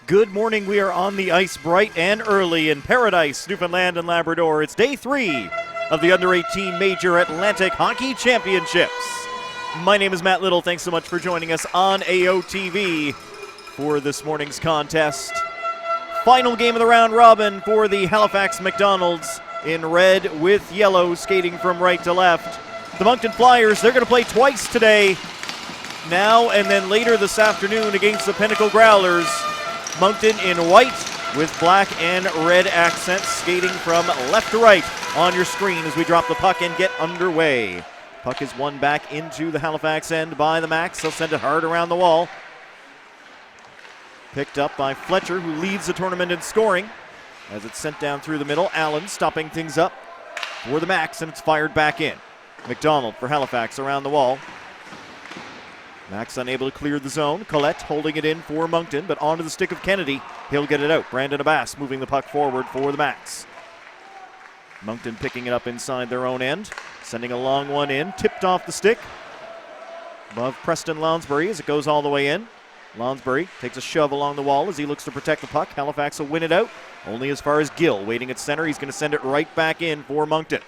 Good morning. We are on the ice bright and early in Paradise, Newfoundland and Labrador. It's day 3 of the Under-18 Major Atlantic Hockey Championships. My name is Matt Little. Thanks so much for joining us on AOTV for this morning's contest. Final game of the round robin for the Halifax McDonalds in red with yellow, skating from right to left. The Moncton Flyers, they're going to play twice today, now and then later this afternoon against the Pinnacle Growlers. Moncton in white with black and red accents, skating from left to right on your screen as we drop the puck and get underway. Puck is won back into the Halifax end by the Max. They'll send it hard around the wall. Picked up by Fletcher, who leads the tournament in scoring. As it's sent down through the middle, Allen stopping things up for the Max, and it's fired back in. McDonald for Halifax around the wall. Max unable to clear the zone. Collette holding it in for Moncton, but onto the stick of Kennedy. He'll get it out. Brandon Abbas moving the puck forward for the Max. Moncton picking it up inside their own end. Sending a long one in. Tipped off the stick. Above Preston Lounsbury as it goes all the way in. Lounsbury takes a shove along the wall as he looks to protect the puck. Halifax will win it out. Only as far as Gill waiting at center. He's going to send it right back in for Moncton.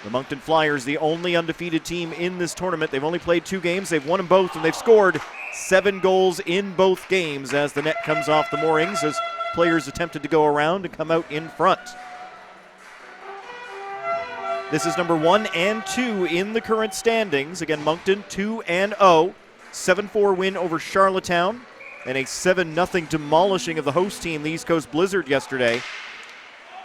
The Moncton Flyers, the only undefeated team in this tournament. They've only played 2 games. They've won them both, and they've scored 7 goals in both games as the net comes off the moorings as players attempted to go around and come out in front. This is number 1 and 2 in the current standings. Again, Moncton 2-0. 7-4 win over Charlottetown and a 7-0 demolishing of the host team, the East Coast Blizzard, yesterday.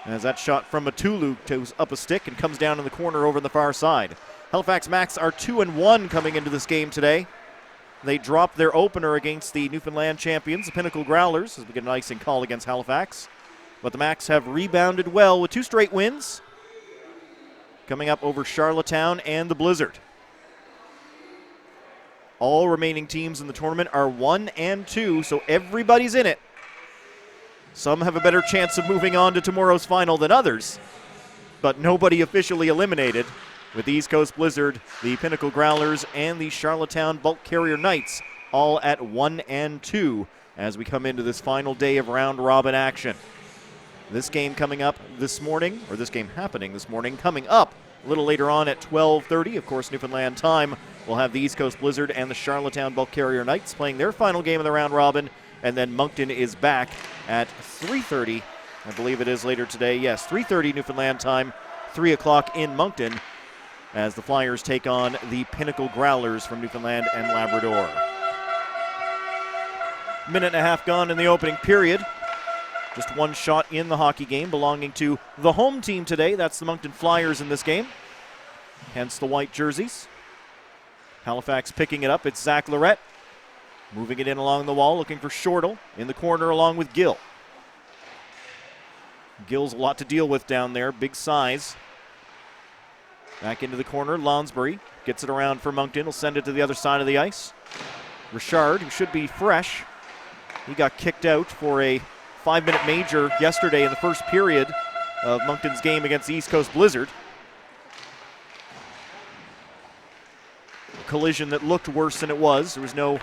As that shot from Matulu goes up a stick and comes down in the corner over on the far side. Halifax Max are 2-1 coming into this game today. They dropped their opener against the Newfoundland champions, the Pinnacle Growlers, as we get an icing call against Halifax. But the Max have rebounded well with 2 straight wins coming up over Charlottetown and the Blizzard. All remaining teams in the tournament are 1 and 2, so everybody's in it. Some have a better chance of moving on to tomorrow's final than others, but nobody officially eliminated, with the East Coast Blizzard, the Pinnacle Growlers, and the Charlottetown Bulk Carrier Knights all at 1 and 2 as we come into this final day of round robin action. This game coming up this morning, or this game happening this morning, coming up a little later on at 12:30, of course, Newfoundland time. We'll have the East Coast Blizzard and the Charlottetown Bulk Carrier Knights playing their final game of the round robin. And then Moncton is back at 3:30. I believe it is later today. Yes, 3:30 Newfoundland time, 3 o'clock in Moncton as the Flyers take on the Pinnacle Growlers from Newfoundland and Labrador. Minute and a half gone in the opening period. Just 1 shot in the hockey game belonging to the home team today. That's the Moncton Flyers in this game, hence the white jerseys. Halifax picking it up. It's Zach Lorette. Moving it in along the wall, looking for Shortle in the corner along with Gill. Gill's a lot to deal with down there, big size. Back into the corner, Lounsbury gets it around for Moncton. He'll send it to the other side of the ice. Richard, who should be fresh, he got kicked out for a 5-minute major yesterday in the first period of Moncton's game against the East Coast Blizzard. A collision that looked worse than it was. There was no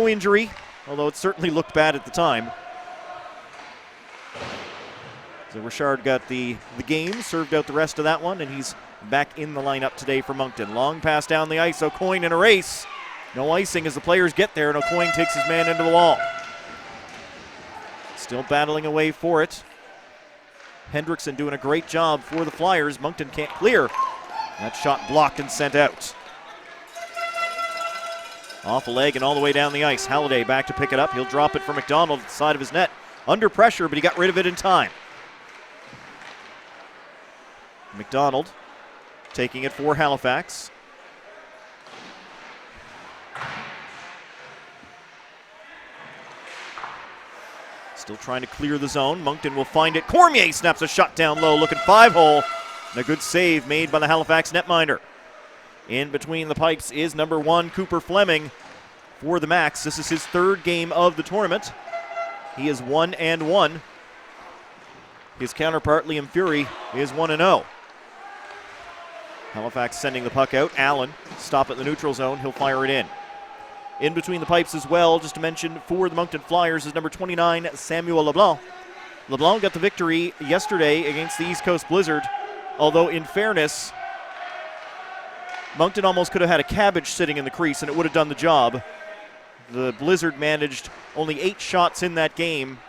injury, although it certainly looked bad at the time. So Richard got the game, served out the rest of that one, and he's back in the lineup today for Moncton. Long pass down the ice, O'Coin in a race. No icing as the players get there, and O'Coin takes his man into the wall. Still battling away for it. Hendrickson doing a great job for the Flyers. Moncton can't clear. That shot blocked and sent out. Off a leg and all the way down the ice. Halliday back to pick it up. He'll drop it for McDonald at the side of his net. Under pressure, but he got rid of it in time. McDonald taking it for Halifax. Still trying to clear the zone. Moncton will find it. Cormier snaps a shot down low, looking 5-hole. And a good save made by the Halifax netminder. In between the pipes is number 1, Cooper Fleming for the Max. This is his 3rd game of the tournament. He is 1 and 1. His counterpart, Liam Fury, is 1 and 0. Halifax sending the puck out. Allen, stop at the neutral zone. He'll fire it in. In between the pipes as well, just to mention, for the Moncton Flyers is number 29, Samuel LeBlanc. LeBlanc got the victory yesterday against the East Coast Blizzard, although in fairness, Moncton almost could have had a cabbage sitting in the crease and it would have done the job. The Blizzard managed only 8 shots in that game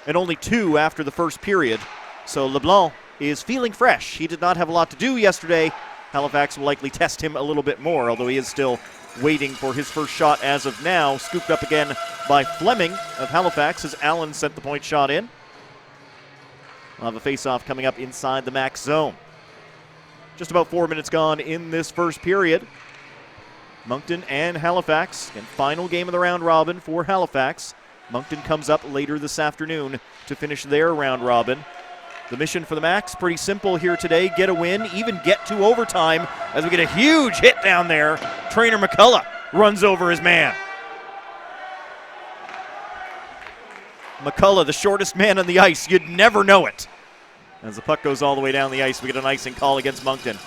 and only 2 after the first period. So LeBlanc is feeling fresh. He did not have a lot to do yesterday. Halifax will likely test him a little bit more, although he is still waiting for his first shot as of now. Scooped up again by Fleming of Halifax as Allen sent the point shot in. We'll have a face-off coming up inside the max zone. Just about 4 minutes gone in this first period. Moncton and Halifax, and final game of the round robin for Halifax. Moncton comes up later this afternoon to finish their round robin. The mission for the Max, pretty simple here today. Get a win, even get to overtime as we get a huge hit down there. Trainer McCullough runs over his man. McCullough, the shortest man on the ice. You'd never know it. As the puck goes all the way down the ice, we get an icing call against Moncton.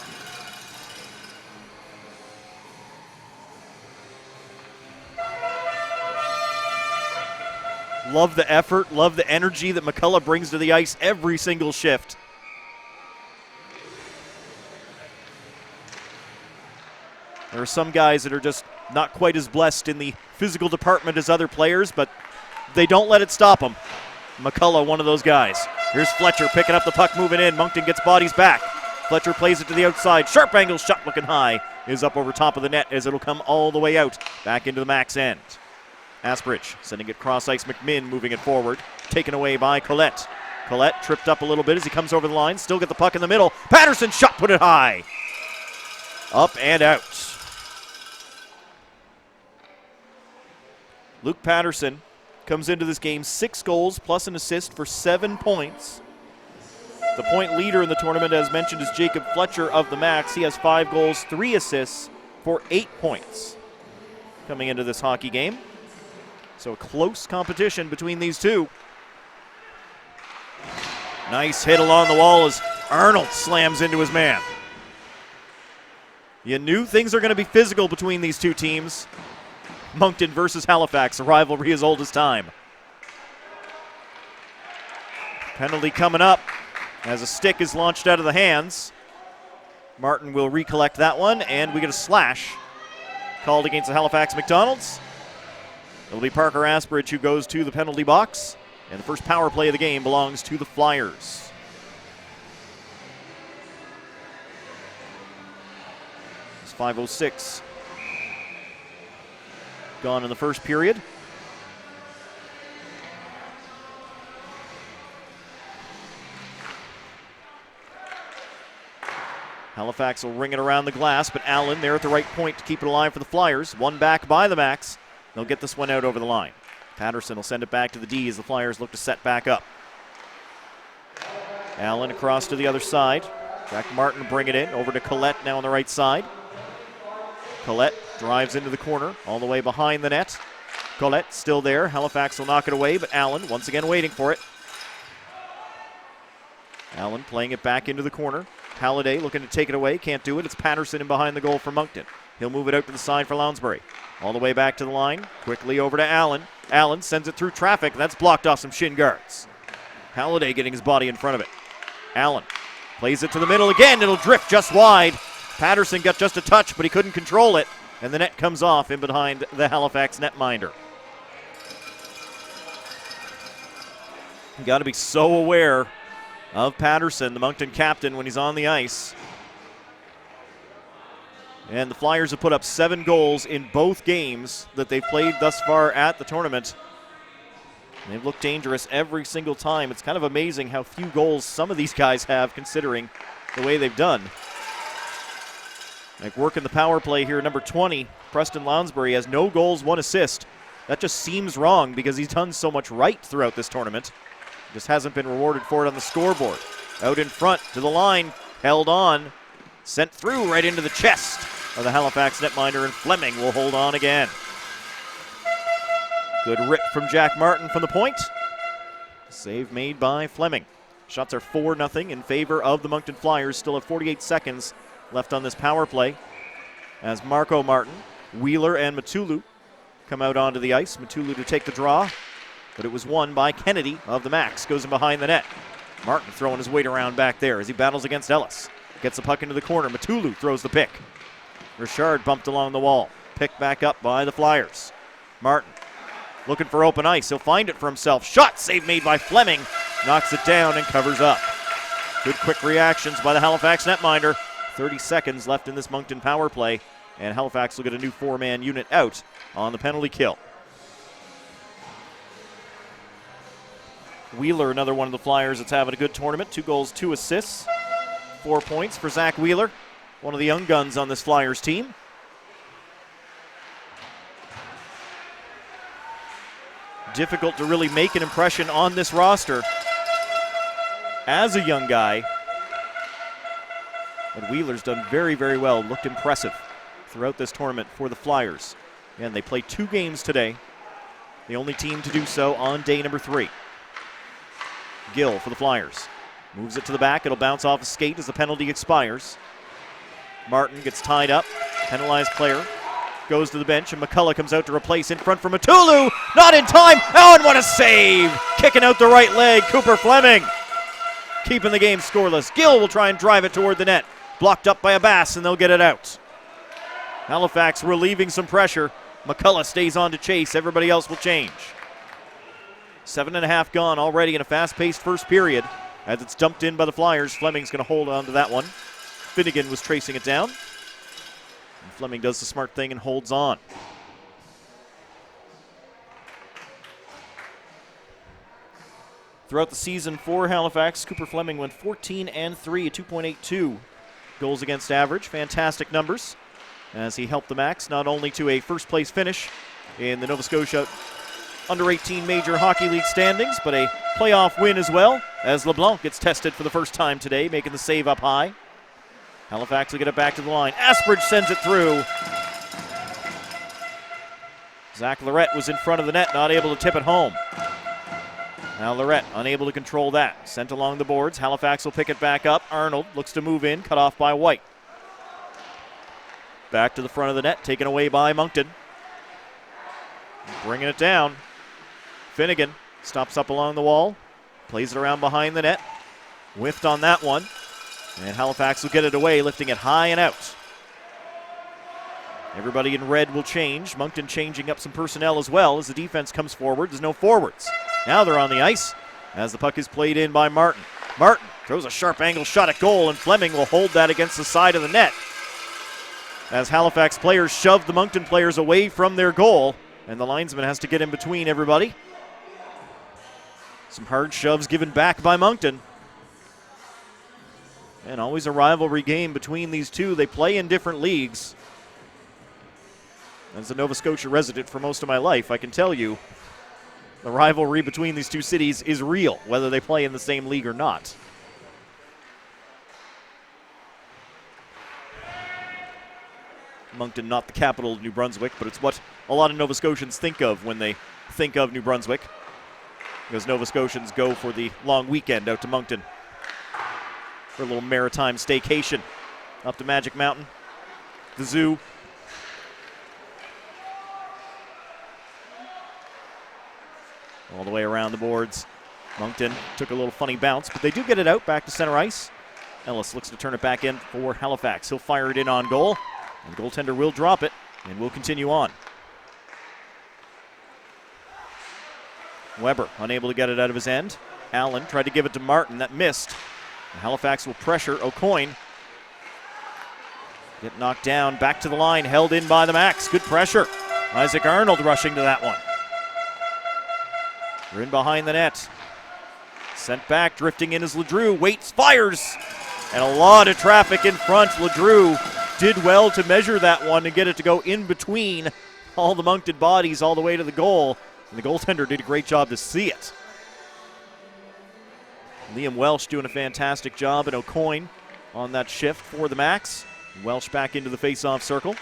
Love the effort, love the energy that McCullough brings to the ice every single shift. There are some guys that are just not quite as blessed in the physical department as other players, but they don't let it stop them. McCullough, one of those guys. Here's Fletcher picking up the puck, moving in. Moncton gets bodies back. Fletcher plays it to the outside. Sharp angle shot looking high. Is up over top of the net as it'll come all the way out. Back into the Max end. Asbridge sending it cross ice. McMinn moving it forward. Taken away by Collette. Collette tripped up a little bit as he comes over the line. Still get the puck in the middle. Patterson shot put it high. Up and out. Luke Patterson comes into this game 6 goals plus an assist for 7 points. The point leader in the tournament, as mentioned, is Jacob Fletcher of the Max. He has 5 goals, 3 assists for 8 points coming into this hockey game. So a close competition between these two. Nice hit along the wall as Arnold slams into his man. You knew things are going to be physical between these two teams. Moncton versus Halifax, a rivalry as old as time. Penalty coming up as a stick is launched out of the hands. Martin will recollect that one, and we get a slash called against the Halifax McDonalds. It'll be Parker Asbridge who goes to the penalty box, and the first power play of the game belongs to the Flyers. It's 5:06 gone in the first period. Halifax will ring it around the glass, but Allen there at the right point to keep it alive for the Flyers. One back by the Max. They'll get this one out over the line. Patterson will send it back to the D as the Flyers look to set back up. Allen across to the other side. Jack Martin bring it in over to Collette now on the right side. Collette drives into the corner all the way behind the net. Collette still there. Halifax will knock it away, but Allen once again waiting for it. Allen playing it back into the corner. Halliday looking to take it away. Can't do it. It's Patterson in behind the goal for Moncton. He'll move it out to the side for Lounsbury. All the way back to the line. Quickly over to Allen. Allen sends it through traffic. That's blocked off some shin guards. Halliday getting his body in front of it. Allen plays it to the middle again. It'll drift just wide. Patterson got just a touch, but he couldn't control it. And the net comes off in behind the Halifax netminder. You got to be so aware of Patterson, the Moncton captain, when he's on the ice. And the Flyers have put up 7 goals in both games that they've played thus far at the tournament. And they've looked dangerous every single time. It's kind of amazing how few goals some of these guys have, considering the way they've done. Like working the power play here, number 20, Preston Lounsbury has no goals, 1 assist. That just seems wrong because he's done so much right throughout this tournament. Just hasn't been rewarded for it on the scoreboard. Out in front to the line, held on, sent through right into the chest of the Halifax netminder, and Fleming will hold on again. Good rip from Jack Martin from the point. Save made by Fleming. Shots are 4-0 in favor of the Moncton Flyers. Still have 48 seconds left on this power play as Marco Martin, Wheeler, and Matulu come out onto the ice. Matulu to take the draw, but it was won by Kennedy of the Max. Goes in behind the net. Martin throwing his weight around back there as he battles against Ellis. Gets the puck into the corner. Matulu throws the pick. Richard bumped along the wall. Picked back up by the Flyers. Martin looking for open ice. He'll find it for himself. Shot save made by Fleming. Knocks it down and covers up. Good quick reactions by the Halifax netminder. 30 seconds left in this Moncton power play, and Halifax will get a new 4-man unit out on the penalty kill. Wheeler, another one of the Flyers that's having a good tournament. 2 goals, 2 assists. 4 points for Zach Wheeler, one of the young guns on this Flyers team. Difficult to really make an impression on this roster as a young guy. But Wheeler's done very, very well. Looked impressive throughout this tournament for the Flyers. And they play 2 games today. The only team to do so on day number 3. Gill for the Flyers. Moves it to the back. It'll bounce off a skate as the penalty expires. Martin gets tied up. Penalized player goes to the bench, and McCullough comes out to replace in front for Matulu. Not in time. Oh, and what a save! Kicking out the right leg, Cooper Fleming. Keeping the game scoreless. Gill will try and drive it toward the net. Blocked up by a Bass, and they'll get it out. Halifax relieving some pressure. McCullough stays on to chase. Everybody else will change. 7.5 gone already in a fast-paced first period. As it's dumped in by the Flyers, Fleming's going to hold on to that one. Finnegan was tracing it down. And Fleming does the smart thing and holds on. Throughout the season for Halifax, Cooper Fleming went 14-3, a 2.82 goals against average. Fantastic numbers as he helped the Max not only to a first-place finish in the Nova Scotia Under-18 Major Hockey League standings, but a playoff win as well, as LeBlanc gets tested for the first time today, making the save up high. Halifax will get it back to the line. Asbridge sends it through. Zach Lorette was in front of the net, not able to tip it home. Now Lorette unable to control that. Sent along the boards. Halifax will pick it back up. Arnold looks to move in, cut off by White. Back to the front of the net, taken away by Moncton. Bringing it down. Finnegan stops up along the wall, plays it around behind the net. Whiffed on that one. And Halifax will get it away, lifting it high and out. Everybody in red will change. Moncton changing up some personnel as well as the defense comes forward. There's no forwards. Now they're on the ice as the puck is played in by Martin. Martin throws a sharp angle shot at goal, and Fleming will hold that against the side of the net as Halifax players shove the Moncton players away from their goal, and the linesman has to get in between everybody. Some hard shoves given back by Moncton. And always a rivalry game between these two. They play in different leagues. As a Nova Scotia resident for most of my life, I can tell you the rivalry between these two cities is real, whether they play in the same league or not. Moncton, not the capital of New Brunswick, but it's what a lot of Nova Scotians think of when they think of New Brunswick, because Nova Scotians go for the long weekend out to Moncton for a little maritime staycation up to Magic Mountain, the zoo. All the way around the boards. Moncton took a little funny bounce, but they do get it out back to center ice. Ellis looks to turn it back in for Halifax. He'll fire it in on goal, and the goaltender will drop it, and will continue on. Weber unable to get it out of his end. Allen tried to give it to Martin. That missed. And Halifax will pressure O'Coin. Get knocked down. Back to the line. Held in by the Max. Good pressure. Isaac Arnold rushing to that one. We're in behind the net. Sent back. Drifting in is Ledrew. Waits. Fires. And a lot of traffic in front. Ledrew did well to measure that one and get it to go in between all the Moncton bodies all the way to the goal. And the goaltender did a great job to see it. Liam Welsh doing a fantastic job, and O'Coin on that shift for the Max. Welsh back into the face-off circle.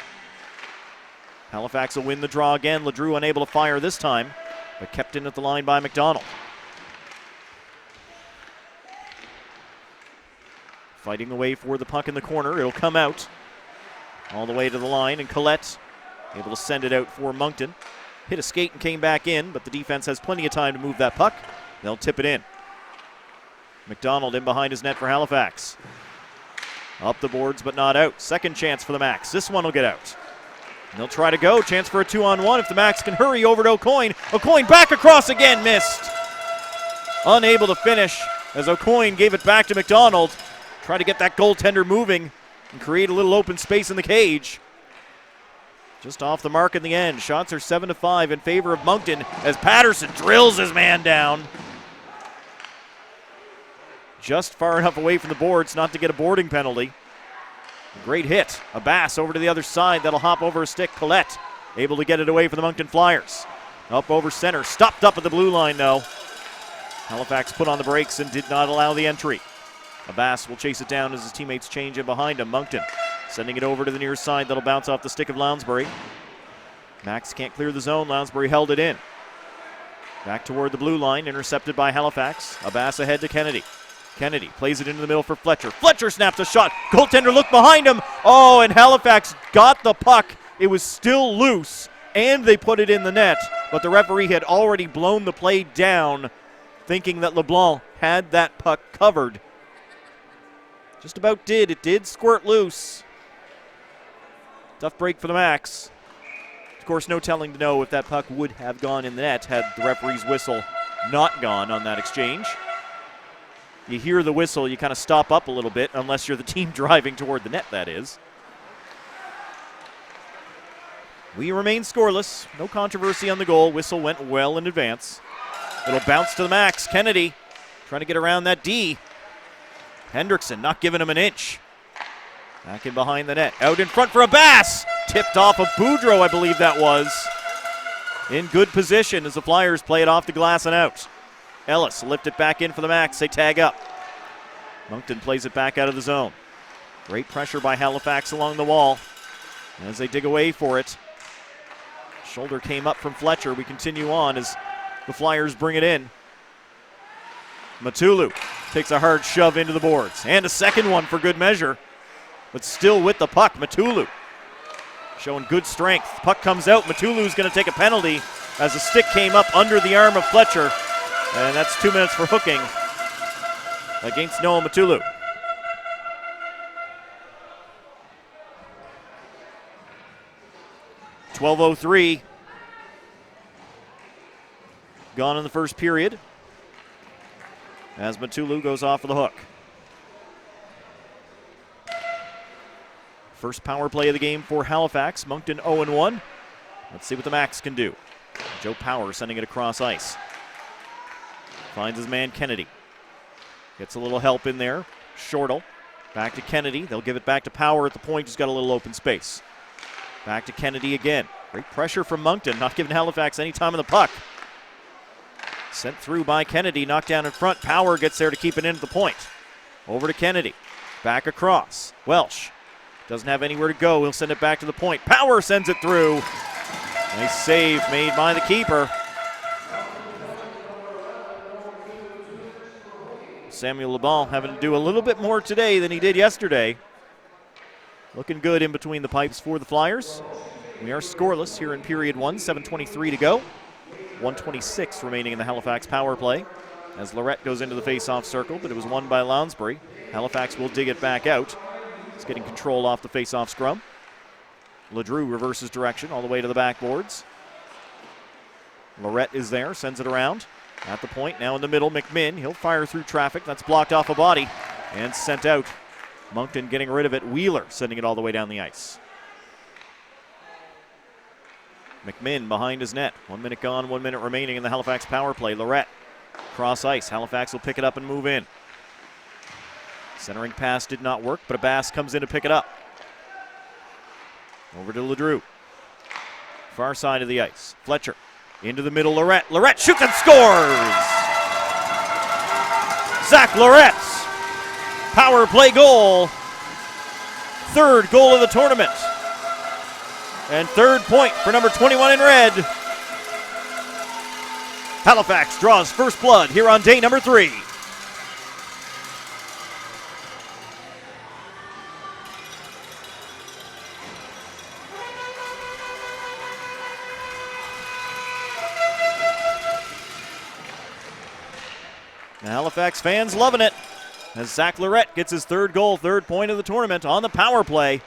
Halifax will win the draw again. Ledrew unable to fire this time, but kept in at the line by McDonald. Fighting away for the puck in the corner. It'll come out all the way to the line, and Collette able to send it out for Moncton. hit a skate and came back in, but the defense has plenty of time to move that puck. They'll tip it in. McDonald in behind his net for Halifax. Up the boards, but not out. Second chance for the Max. This one will get out. And they'll try to go. Chance for a 2-on-1 if the Max can hurry over to O'Coin. O'Coin back across again, missed. Unable to finish as O'Coin gave it back to McDonald. Try to get that goaltender moving and create a little open space in the cage. Just off the mark in the end. Shots are 7-5 in favor of Moncton as Patterson drills his man down. Just far enough away from the boards not to get a boarding penalty. Great hit. A Bass over to the other side. That'll hop over a stick. Collette able to get it away for the Moncton Flyers. Up over center. Stopped up at the blue line, though. Halifax put on the brakes and did not allow the entry. A Bass will chase it down as his teammates change in behind him. Moncton sending it over to the near side. That'll bounce off the stick of Lounsbury. Max can't clear the zone. Lounsbury held it in. Back toward the blue line. Intercepted by Halifax. A Bass ahead to Kennedy. Kennedy plays it into the middle for Fletcher. Fletcher snaps a shot. Goaltender looked behind him. Oh, and Halifax got the puck. It was still loose, and they put it in the net. But the referee had already blown the play down, thinking that LeBlanc had that puck covered. Just about did. It did squirt loose. Tough break for the Max. Of course, no telling to know if that puck would have gone in the net had the referee's whistle not gone on that exchange. You hear the whistle, you kind of stop up a little bit, unless you're the team driving toward the net, that is. We remain scoreless. No controversy on the goal. Whistle went well in advance. It'll bounce to the Max. Kennedy trying to get around that D. Hendrickson not giving him an inch. Back in behind the net. Out in front for a Bass. Tipped off of Boudreau, I believe that was. In good position as the Flyers play it off the glass and out. Ellis will lift it back in for the Max. They tag up. Moncton plays it back out of the zone. Great pressure by Halifax along the wall as they dig away for it. Shoulder came up from Fletcher. We continue on as the Flyers bring it in. Matulu takes a hard shove into the boards. And a second one for good measure. But still with the puck, Matulu showing good strength. Puck comes out. Matulu's going to take a penalty as the stick came up under the arm of Fletcher. And that's 2 minutes for hooking against Noah Matulu. .12:03 gone in the first period as Matulu goes off for the hook. First power play of the game for Halifax. Moncton 0-1. Let's see what the Max can do. Joe Power sending it across ice. Finds his man Kennedy. Gets a little help in there. Shortle. Back to Kennedy. They'll give it back to Power at the point. He's got a little open space. Back to Kennedy again. Great pressure from Moncton. Not giving Halifax any time on the puck. Sent through by Kennedy. Knocked down in front. Power gets there to keep it in at the point. Over to Kennedy. Back across. Welsh doesn't have anywhere to go. He'll send it back to the point. Power sends it through. Nice save made by the keeper. Samuel LeBlanc having to do a little bit more today than he did yesterday. Looking good in between the pipes for the Flyers. We are scoreless here in period 1, 7:23 to go. 1:26 remaining in the Halifax power play as Lorette goes into the face-off circle, but it was won by Lounsbury. Halifax will dig it back out. It's getting control off the face-off scrum. Ledrew reverses direction all the way to the backboards. Lorette is there, sends it around. At the point, now in the middle, McMinn. He'll fire through traffic. That's blocked off a body and sent out. Moncton getting rid of it. Wheeler sending it all the way down the ice. McMinn behind his net. 1 minute gone, 1 minute remaining in the Halifax power play. Lorette, cross ice. Halifax will pick it up and move in. Centering pass did not work, but a Bass comes in to pick it up. Over to Ledrew. Far side of the ice. Fletcher. Into the middle, Lorette. Lorette shoots and scores! Zach Lorette's power play goal. Third goal of the tournament. And third point for number 21 in red. Halifax draws first blood here on day number 3. The Halifax fans loving it as Zach Lorette gets his third goal, third point of the tournament on the power play.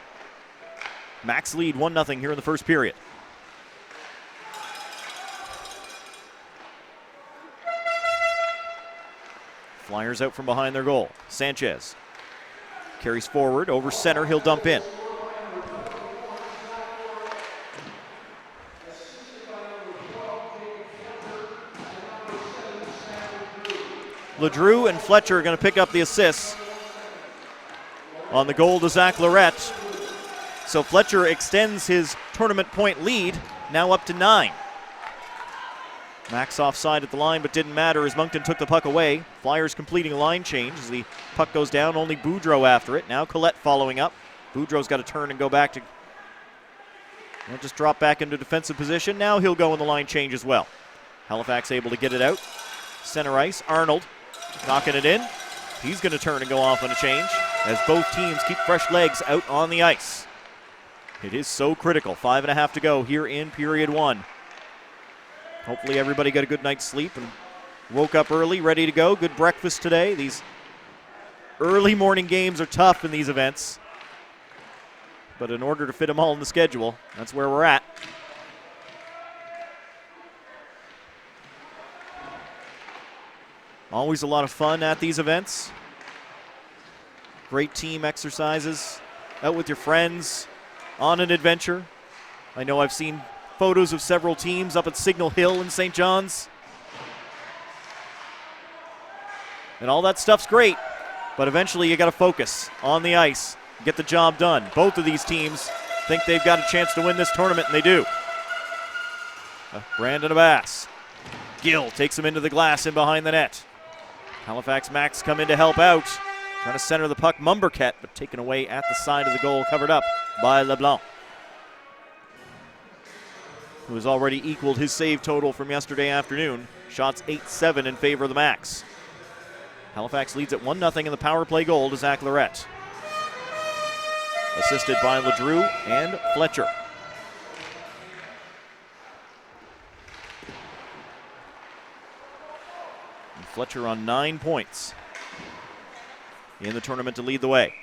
Max lead 1-0 here in the first period. Flyers out from behind their goal. Sanchez carries forward over center. He'll dump in. LeDrew and Fletcher are going to pick up the assists on the goal to Zach Lorette. So Fletcher extends his tournament point lead, now up to 9. Max offside at the line, but didn't matter as Moncton took the puck away. Flyers completing a line change as the puck goes down, only Boudreau after it. Now Collette following up. Boudreau's got to turn and go back to, well, just drop back into defensive position. Now he'll go in the line change as well. Halifax able to get it out. Center ice, Arnold knocking it in. He's going to turn and go off on a change as both teams keep fresh legs out on the ice. It is so critical. 5.5 to go here in period 1. Hopefully everybody got a good night's sleep and woke up early, ready to go. Good breakfast today. These early morning games are tough in these events. But in order to fit them all in the schedule, that's where we're at. Always a lot of fun at these events. Great team exercises, out with your friends, on an adventure. I know I've seen photos of several teams up at Signal Hill in St. John's. And all that stuff's great, but eventually you got to focus on the ice, get the job done. Both of these teams think they've got a chance to win this tournament, and they do. Brandon Abbas. Gill takes him into the glass and behind the net. Halifax Max come in to help out. Trying to center the puck, Mumberket, but taken away at the side of the goal, covered up by LeBlanc, who has already equaled his save total from yesterday afternoon. Shots 8-7 in favor of the Max. Halifax leads at 1-0 in the power play goal to Zach Lorette. Assisted by LeDrew and Fletcher. And Fletcher on 9 points in the tournament to lead the way.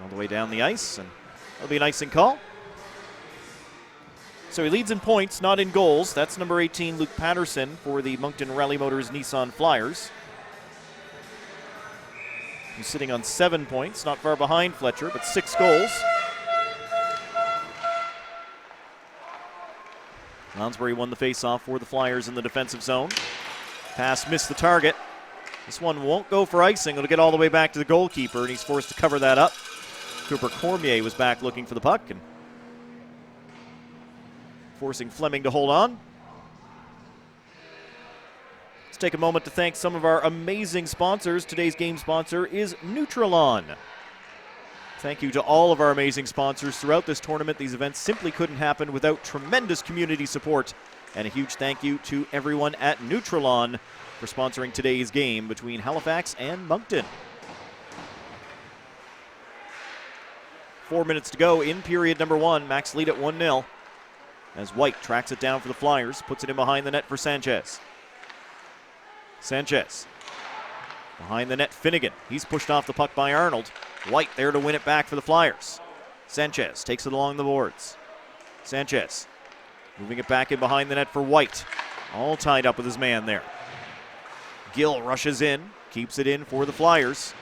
All the way down the ice, and that'll be an icing call. So he leads in points, not in goals. That's number 18, Luke Patterson, for the Moncton Rally Motors Nissan Flyers. He's sitting on 7 points, not far behind Fletcher, but 6 goals. Lounsbury won the faceoff for the Flyers in the defensive zone. Pass missed the target. This one won't go for icing. It'll get all the way back to the goalkeeper, and he's forced to cover that up. Cooper Cormier was back looking for the puck and forcing Fleming to hold on. Let's take a moment to thank some of our amazing sponsors. Today's game sponsor is Nutrilon. Thank you to all of our amazing sponsors throughout this tournament. These events simply couldn't happen without tremendous community support. And a huge thank you to everyone at Nutrilon for sponsoring today's game between Halifax and Moncton. 4 minutes to go in period number 1. Max lead at 1-0. As White tracks it down for the Flyers, puts it in behind the net for Sanchez. Sanchez. Behind the net, Finnegan. He's pushed off the puck by Arnold. White there to win it back for the Flyers. Sanchez takes it along the boards. Sanchez moving it back in behind the net for White. All tied up with his man there. Gill rushes in, keeps it in for the Flyers.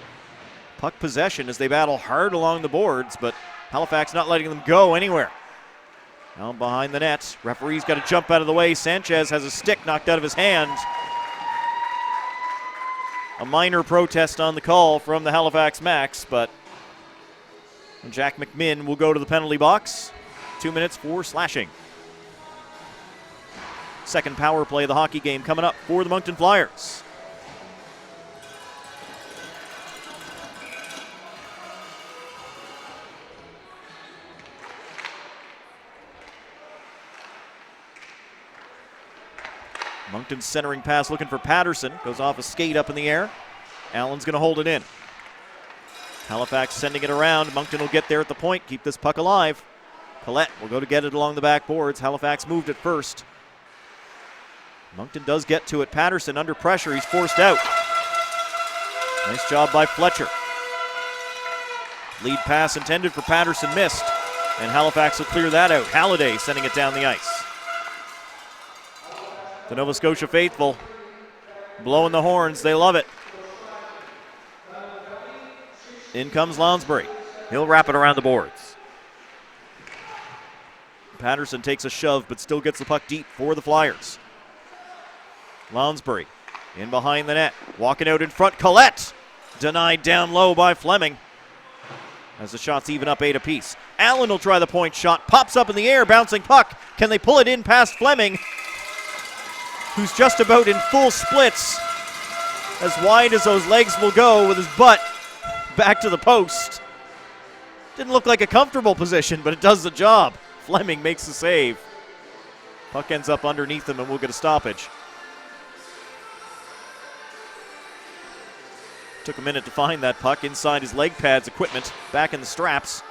Puck possession as they battle hard along the boards, but Halifax not letting them go anywhere. Now behind the net, referee's got to jump out of the way. Sanchez has a stick knocked out of his hand. A minor protest on the call from the Halifax Max, but Jack McMinn will go to the penalty box. 2 minutes for slashing. Second power play of the hockey game coming up for the Moncton Flyers. Moncton's centering pass looking for Patterson. Goes off a skate up in the air. Allen's going to hold it in. Halifax sending it around. Moncton will get there at the point. Keep this puck alive. Collette will go to get it along the back boards. Halifax moved it first. Moncton does get to it. Patterson under pressure. He's forced out. Nice job by Fletcher. Lead pass intended for Patterson missed, and Halifax will clear that out. Halliday sending it down the ice. The Nova Scotia faithful blowing the horns. They love it. In comes Lounsbury. He'll wrap it around the boards. Patterson takes a shove, but still gets the puck deep for the Flyers. Lounsbury in behind the net. Walking out in front. Collette denied down low by Fleming. As the shots even up 8 apiece. Allen will try the point shot. Pops up in the air. Bouncing puck. Can they pull it in past Fleming, who's just about in full splits, as wide as those legs will go, with his butt back to the post. Didn't look like a comfortable position, but it does the job. Fleming makes the save. Puck ends up underneath him, and we'll get a stoppage. Took a minute to find that puck inside his leg pads equipment, back in the straps.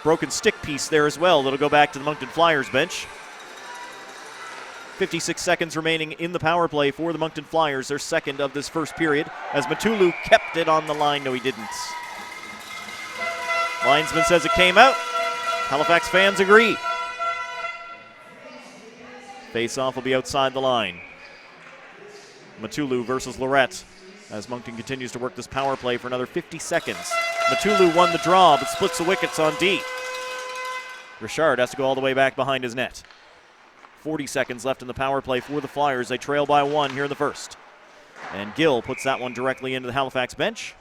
Broken stick piece there as well. That'll go back to the Moncton Flyers bench. 56 seconds remaining in the power play for the Moncton Flyers, their second of this first period, as Matulu kept it on the line. No, he didn't. Linesman says it came out. Halifax fans agree. Face-off will be outside the line. Matulu versus Lorette, as Moncton continues to work this power play for another 50 seconds. Matulu won the draw, but splits the wickets on D. Richard has to go all the way back behind his net. 40 seconds left in the power play for the Flyers. They trail by 1 here in the first. And Gill puts that one directly into the Halifax bench.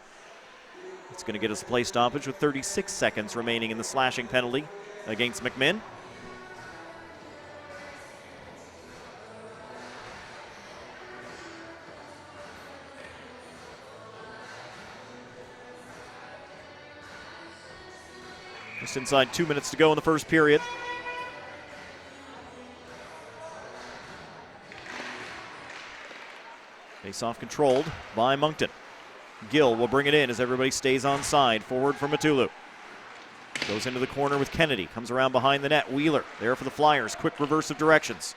It's going to get us a play stoppage with 36 seconds remaining in the slashing penalty against McMinn. Just inside 2 minutes to go in the first period. Face-off controlled by Moncton. Gill will bring it in as everybody stays on side. Forward for Matulu. Goes into the corner with Kennedy. Comes around behind the net. Wheeler there for the Flyers. Quick reverse of directions.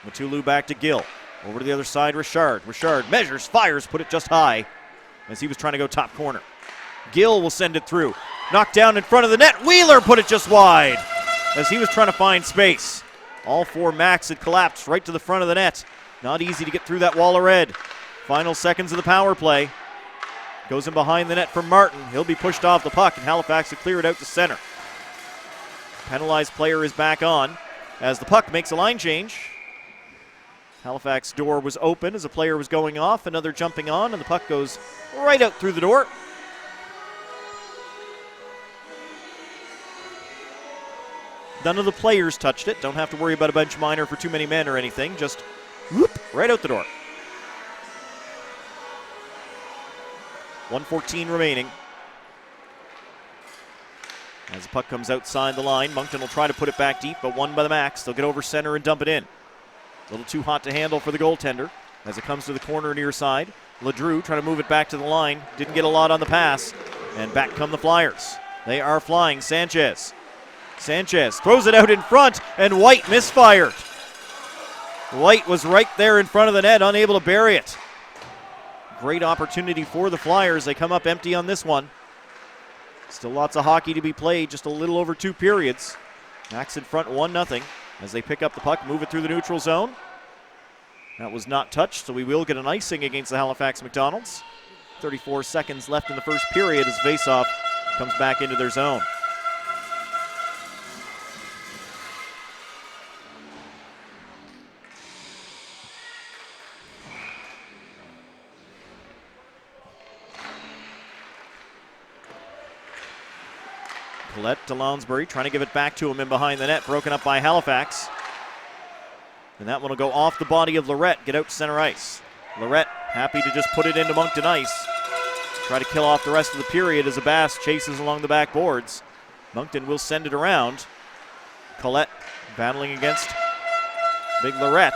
Matulu back to Gill. Over to the other side, Richard. Richard measures, fires, put it just high as he was trying to go top corner. Gill will send it through. Knocked down in front of the net. Wheeler put it just wide as he was trying to find space. All 4 Macs had collapsed right to the front of the net. Not easy to get through that wall of red. Final seconds of the power play. Goes in behind the net for Martin. He'll be pushed off the puck, and Halifax will clear it out to center. Penalized player is back on as the puck makes a line change. Halifax door was open as a player was going off. Another jumping on, and the puck goes right out through the door. None of the players touched it. Don't have to worry about a bench minor for too many men or anything. Just whoop, right out the door. 1:14 remaining. As the puck comes outside the line, Moncton will try to put it back deep, but won by the Max. They'll get over center and dump it in. A little too hot to handle for the goaltender as it comes to the corner near side. LeDrew trying to move it back to the line. Didn't get a lot on the pass. And back come the Flyers. They are flying. Sanchez throws it out in front, and White misfired. White was right there in front of the net, unable to bury it. Great opportunity for the Flyers. They come up empty on this one. Still lots of hockey to be played, just a little over 2 periods. Max in front 1-0 as they pick up the puck, move it through the neutral zone. That was not touched, so we will get an icing against the Halifax McDonalds. 34 seconds left in the first period as faceoff comes back into their zone. Collette to Lounsbury, trying to give it back to him in behind the net, broken up by Halifax. And that one will go off the body of Lorette, get out to center ice. Lorette happy to just put it into Moncton ice. Try to kill off the rest of the period as Abbas chases along the back boards. Moncton will send it around. Collette battling against big Lorette.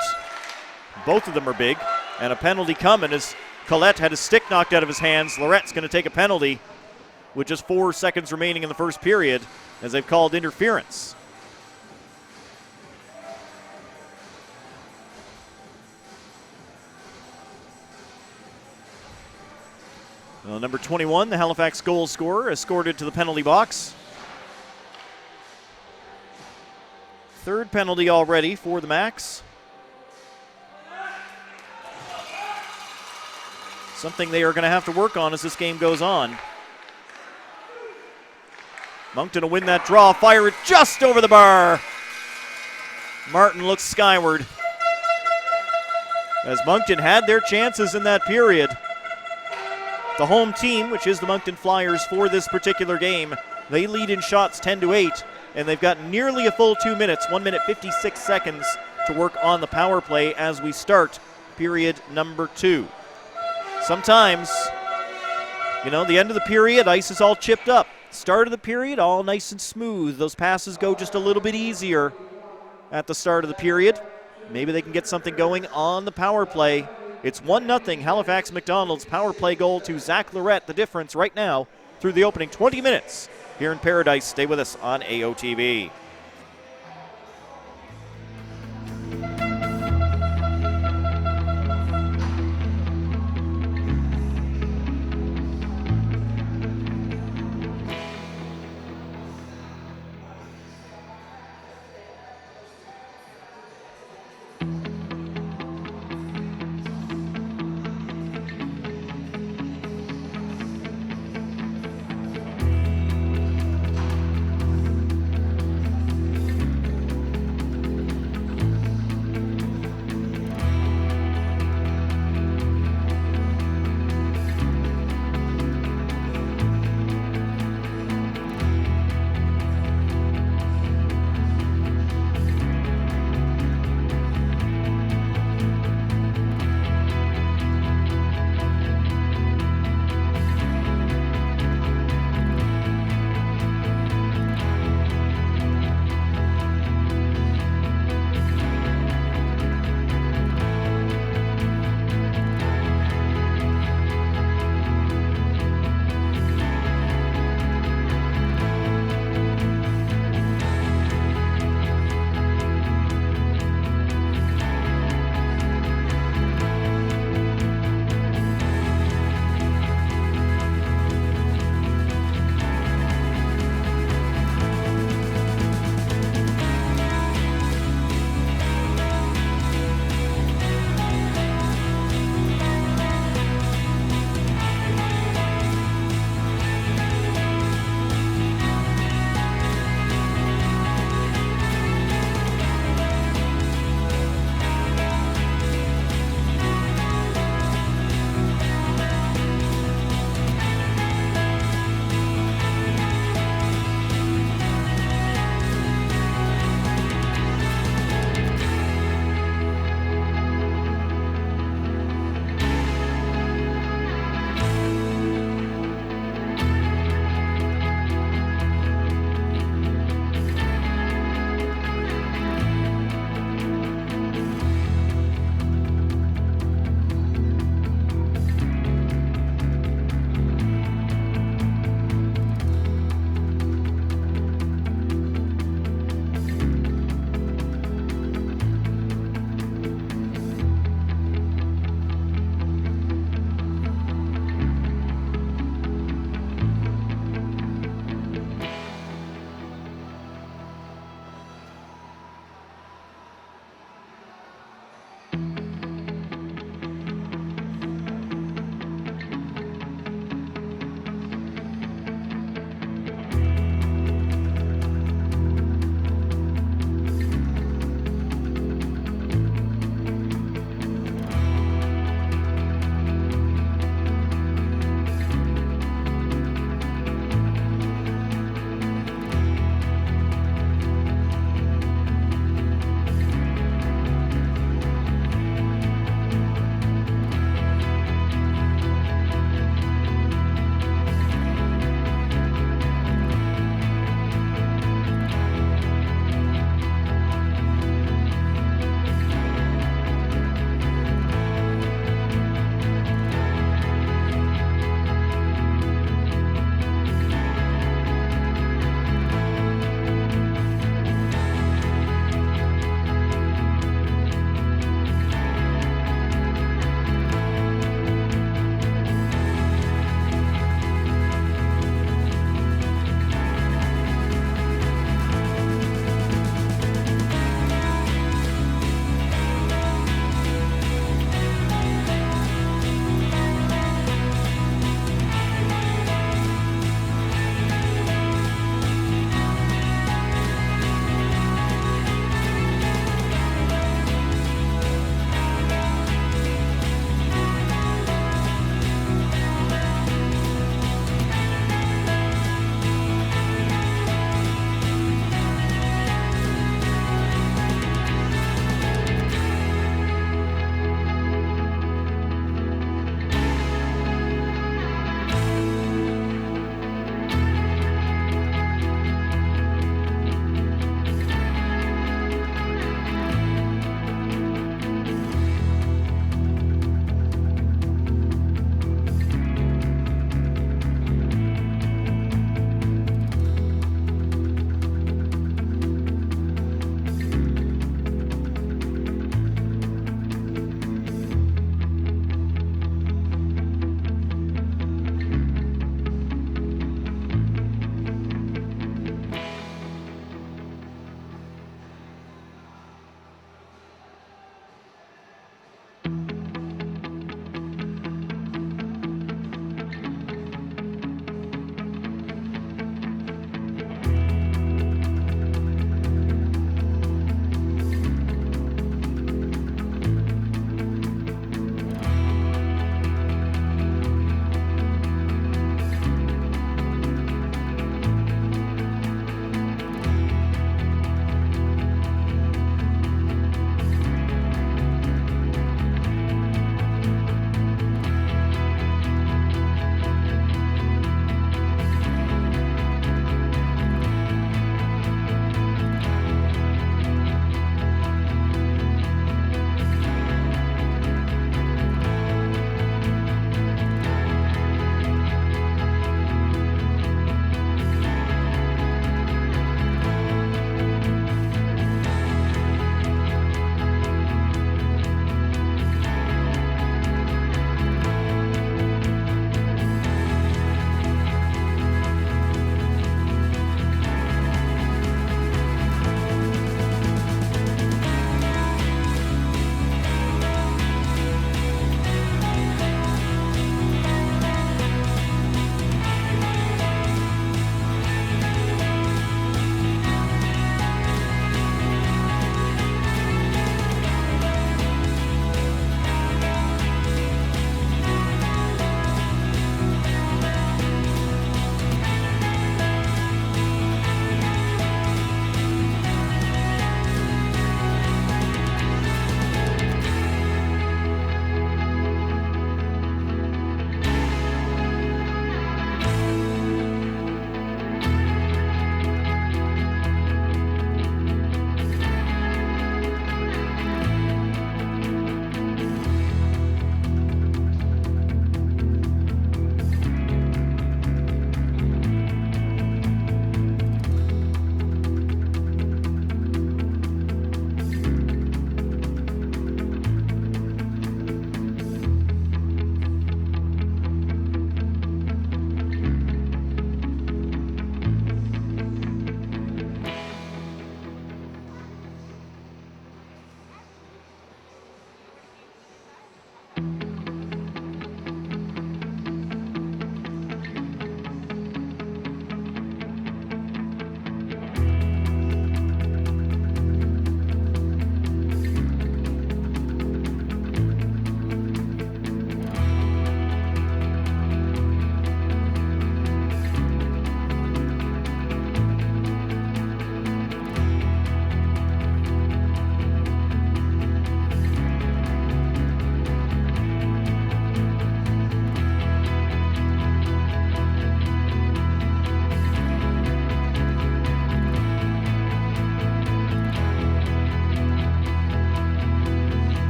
Both of them are big, and a penalty coming as Collette had his stick knocked out of his hands. Lorette's going to take a penalty with just 4 seconds remaining in the first period as they've called interference. Well, number 21, the Halifax goal scorer, escorted to the penalty box. Third penalty already for the Macs. Something they are going to have to work on as this game goes on. Moncton will win that draw, fire it just over the bar. Martin looks skyward. As Moncton had their chances in that period. The home team, which is the Moncton Flyers for this particular game, they lead in shots 10-8, and they've got nearly a full 2 minutes, 1 minute 56 seconds to work on the power play as we start period number 2. Sometimes, the end of the period, ice is all chipped up. Start of the period, all nice and smooth. Those passes go just a little bit easier at the start of the period. Maybe they can get something going on the power play. It's 1-0 Halifax McDonald's power play goal to Zach Lorette. The difference right now through the opening 20 minutes here in Paradise. Stay with us on AOTV.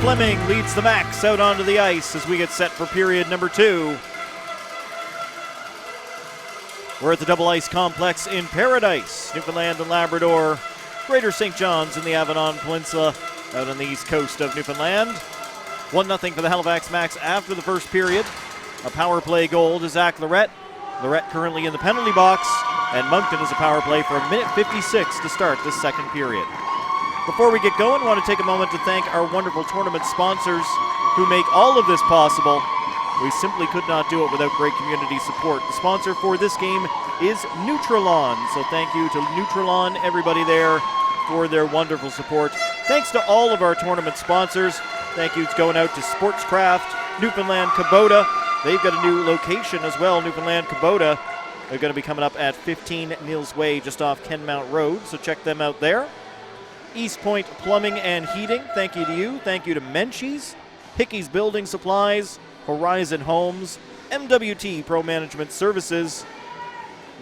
Fleming leads the Max out onto the ice as we get set for period number 2. We're at the Double Ice Complex in Paradise, Newfoundland and Labrador, Greater St. John's in the Avalon Peninsula, out on the east coast of Newfoundland. 1-0 for the Halifax Max after the first period. A power play goal to Zach Lorette. Lorette currently in the penalty box, and Moncton is a power play for 1:56 to start this second period. Before we get going, I want to take a moment to thank our wonderful tournament sponsors who make all of this possible. We simply could not do it without great community support. The sponsor for this game is Nutrilon, so thank you to Nutrilon, everybody there, for their wonderful support. Thanks to all of our tournament sponsors. Thank you going out to Sportscraft, Newfoundland Kubota. They've got a new location as well, Newfoundland Kubota. They're going to be coming up at 15 Nils Way, just off Kenmount Road, so check them out there. East Point Plumbing and Heating, thank you to you. Thank you to Menchie's, Hickey's Building Supplies, Horizon Homes, MWT Pro Management Services,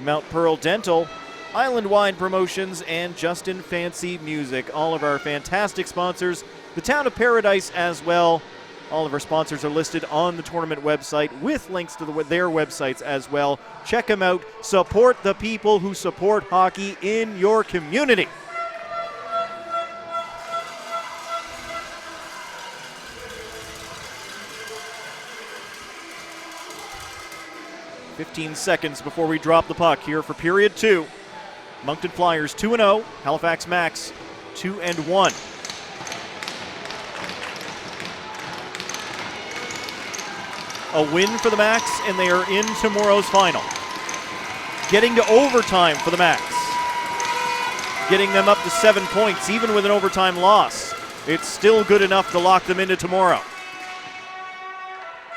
Mount Pearl Dental, Island Wine Promotions, and Justin Fancy Music. All of our fantastic sponsors. The Town of Paradise as well. All of our sponsors are listed on the tournament website with links to their websites as well. Check them out. Support the people who support hockey in your community. "15 seconds before we drop the puck here for period 2. Moncton Flyers 2-0, Halifax Max 2-1. A win for the Max, and they are in tomorrow's final. Getting to overtime for the Max. Getting them up to 7 points, even with an overtime loss. It's still good enough to lock them into tomorrow.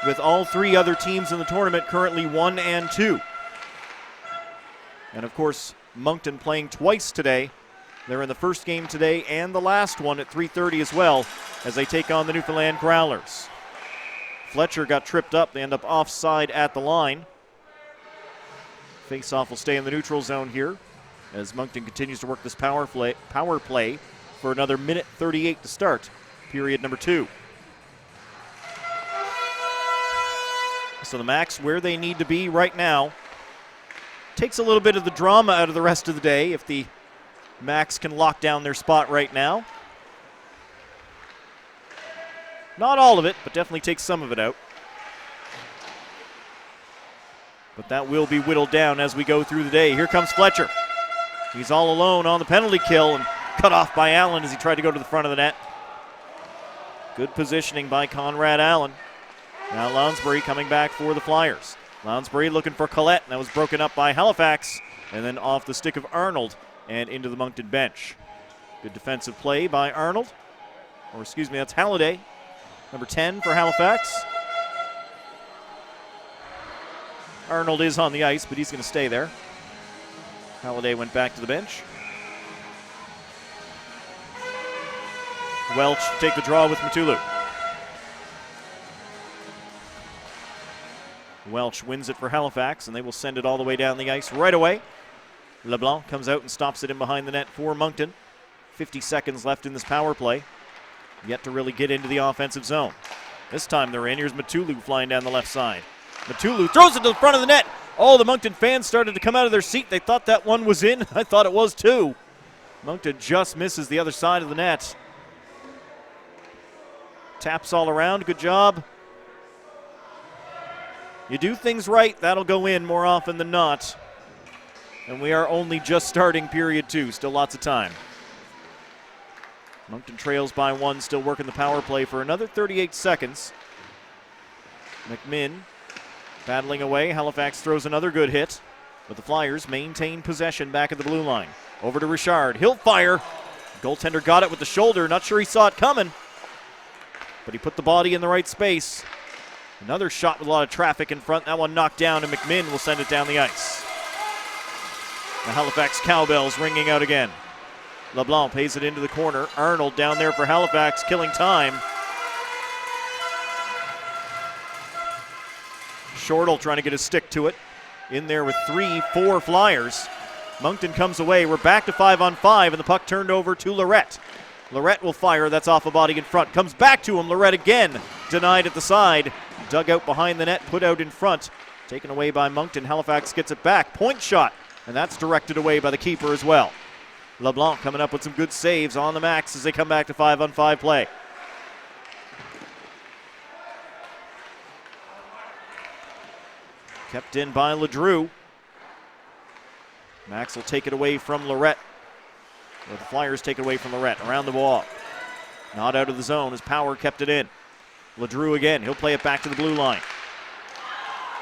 With all 3 other teams in the tournament currently 1-2. And of course, Moncton playing twice today. They're in the first game today and the last one at 3:30 as well, as they take on the Newfoundland Growlers. Fletcher got tripped up. They end up offside at the line. Faceoff will stay in the neutral zone here as Moncton continues to work this power play for another 1:38 to start period number 2. So the Max where they need to be right now. Takes a little bit of the drama out of the rest of the day if the Max can lock down their spot right now. Not all of it, but definitely takes some of it out. But that will be whittled down as we go through the day. Here comes Fletcher. He's all alone on the penalty kill and cut off by Allen as he tried to go to the front of the net. Good positioning by Conrad Allen. Now Lounsbury coming back for the Flyers. Lounsbury looking for Collette, and that was broken up by Halifax, and then off the stick of Arnold and into the Moncton bench. Good defensive play by Arnold. Or excuse me, that's Halliday. Number 10 for Halifax. Arnold is on the ice, but he's going to stay there. Halliday went back to the bench. Welch take the draw with Matulu. Welch wins it for Halifax, and they will send it all the way down the ice right away. LeBlanc comes out and stops it in behind the net for Moncton. 50 seconds left in this power play. Yet to really get into the offensive zone. This time they're in. Here's Matulu flying down the left side. Matulu throws it to the front of the net. Oh, the Moncton fans started to come out of their seat. They thought that one was in. I thought it was too. Moncton just misses the other side of the net. Taps all around. Good job. You do things right, that'll go in more often than not. And we are only just starting period 2. Still lots of time. Moncton trails by 1, still working the power play for another 38 seconds. McMinn battling away. Halifax throws another good hit, but the Flyers maintain possession back at the blue line. Over to Richard. He'll fire. Goaltender got it with the shoulder. Not sure he saw it coming, but he put the body in the right space. Another shot with a lot of traffic in front. That one knocked down, and McMinn will send it down the ice. The Halifax cowbells ringing out again. LeBlanc pays it into the corner. Arnold down there for Halifax, killing time. Shortle trying to get a stick to it. In there with 3-4 Flyers. Moncton comes away. We're back to 5-on-5, and the puck turned over to Lorette. Lorette will fire. That's off a body in front. Comes back to him. Lorette again. Denied at the side. Dug out behind the net. Put out in front. Taken away by Moncton. Halifax gets it back. Point shot. And that's directed away by the keeper as well. LeBlanc coming up with some good saves on the Max as they come back to 5-on-5 play. Kept in by Ledrew. Max will take it away from Lorette. Or the Flyers take it away from Lorette. Around the wall. Not out of the zone as Power kept it in. Ledrew again. He'll play it back to the blue line.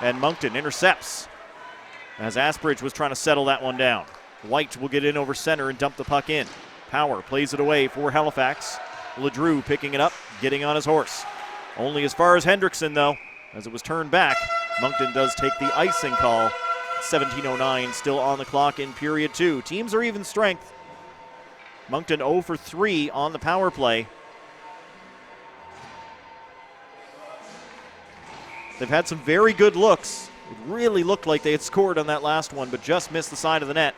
And Moncton intercepts as Asbridge was trying to settle that one down. White will get in over center and dump the puck in. Power plays it away for Halifax. Ledrew picking it up, getting on his horse. Only as far as Hendrickson, though, as it was turned back. Moncton does take the icing call. 17:09 still on the clock in period 2. Teams are even strength. Moncton 0 for 3 on the power play. They've had some very good looks. It really looked like they had scored on that last one, but just missed the side of the net.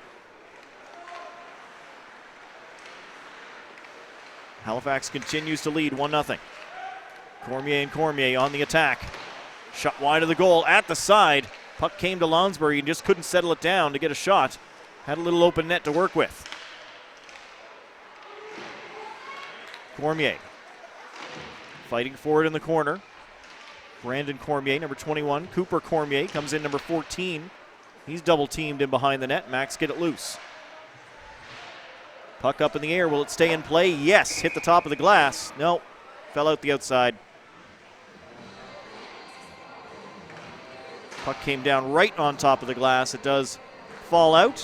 Halifax continues to lead 1-0. Cormier on the attack. Shot wide of the goal at the side. Puck came to Lonsbury and just couldn't settle it down to get a shot. Had a little open net to work with. Cormier fighting for it in the corner. Brandon Cormier, number 21. Cooper Cormier comes in, number 14. He's double teamed in behind the net. Max get it loose. Puck up in the air. Will it stay in play? Yes. Hit the top of the glass. No. Fell out the outside. Puck came down right on top of the glass. It does fall out.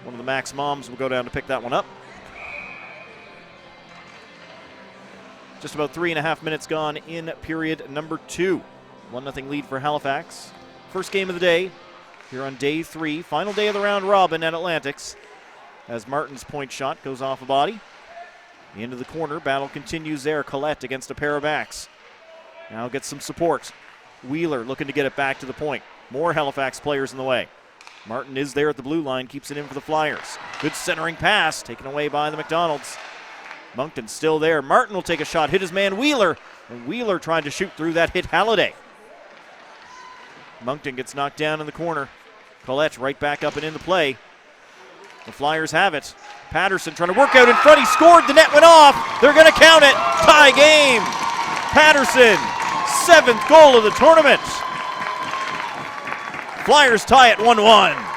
One of the Max moms will go down to pick that one up. Just about 3.5 minutes gone in period number 2. 1-0 lead for Halifax. First game of the day here on day 3. Final day of the round robin at Atlantics. As Martin's point shot goes off a body. Into the corner. Battle continues there. Collette against a pair of backs. Now gets some support. Wheeler looking to get it back to the point. More Halifax players in the way. Martin is there at the blue line. Keeps it in for the Flyers. Good centering pass. Taken away by the McDonalds. Moncton still there. Martin will take a shot, hit his man Wheeler, and Wheeler trying to shoot through that, hit Halliday. Moncton gets knocked down in the corner. Collette right back up and in the play. The Flyers have it. Patterson trying to work out in front. He scored. The net went off. They're going to count it. Tie game. Patterson, 7th goal of the tournament. Flyers tie at 1-1.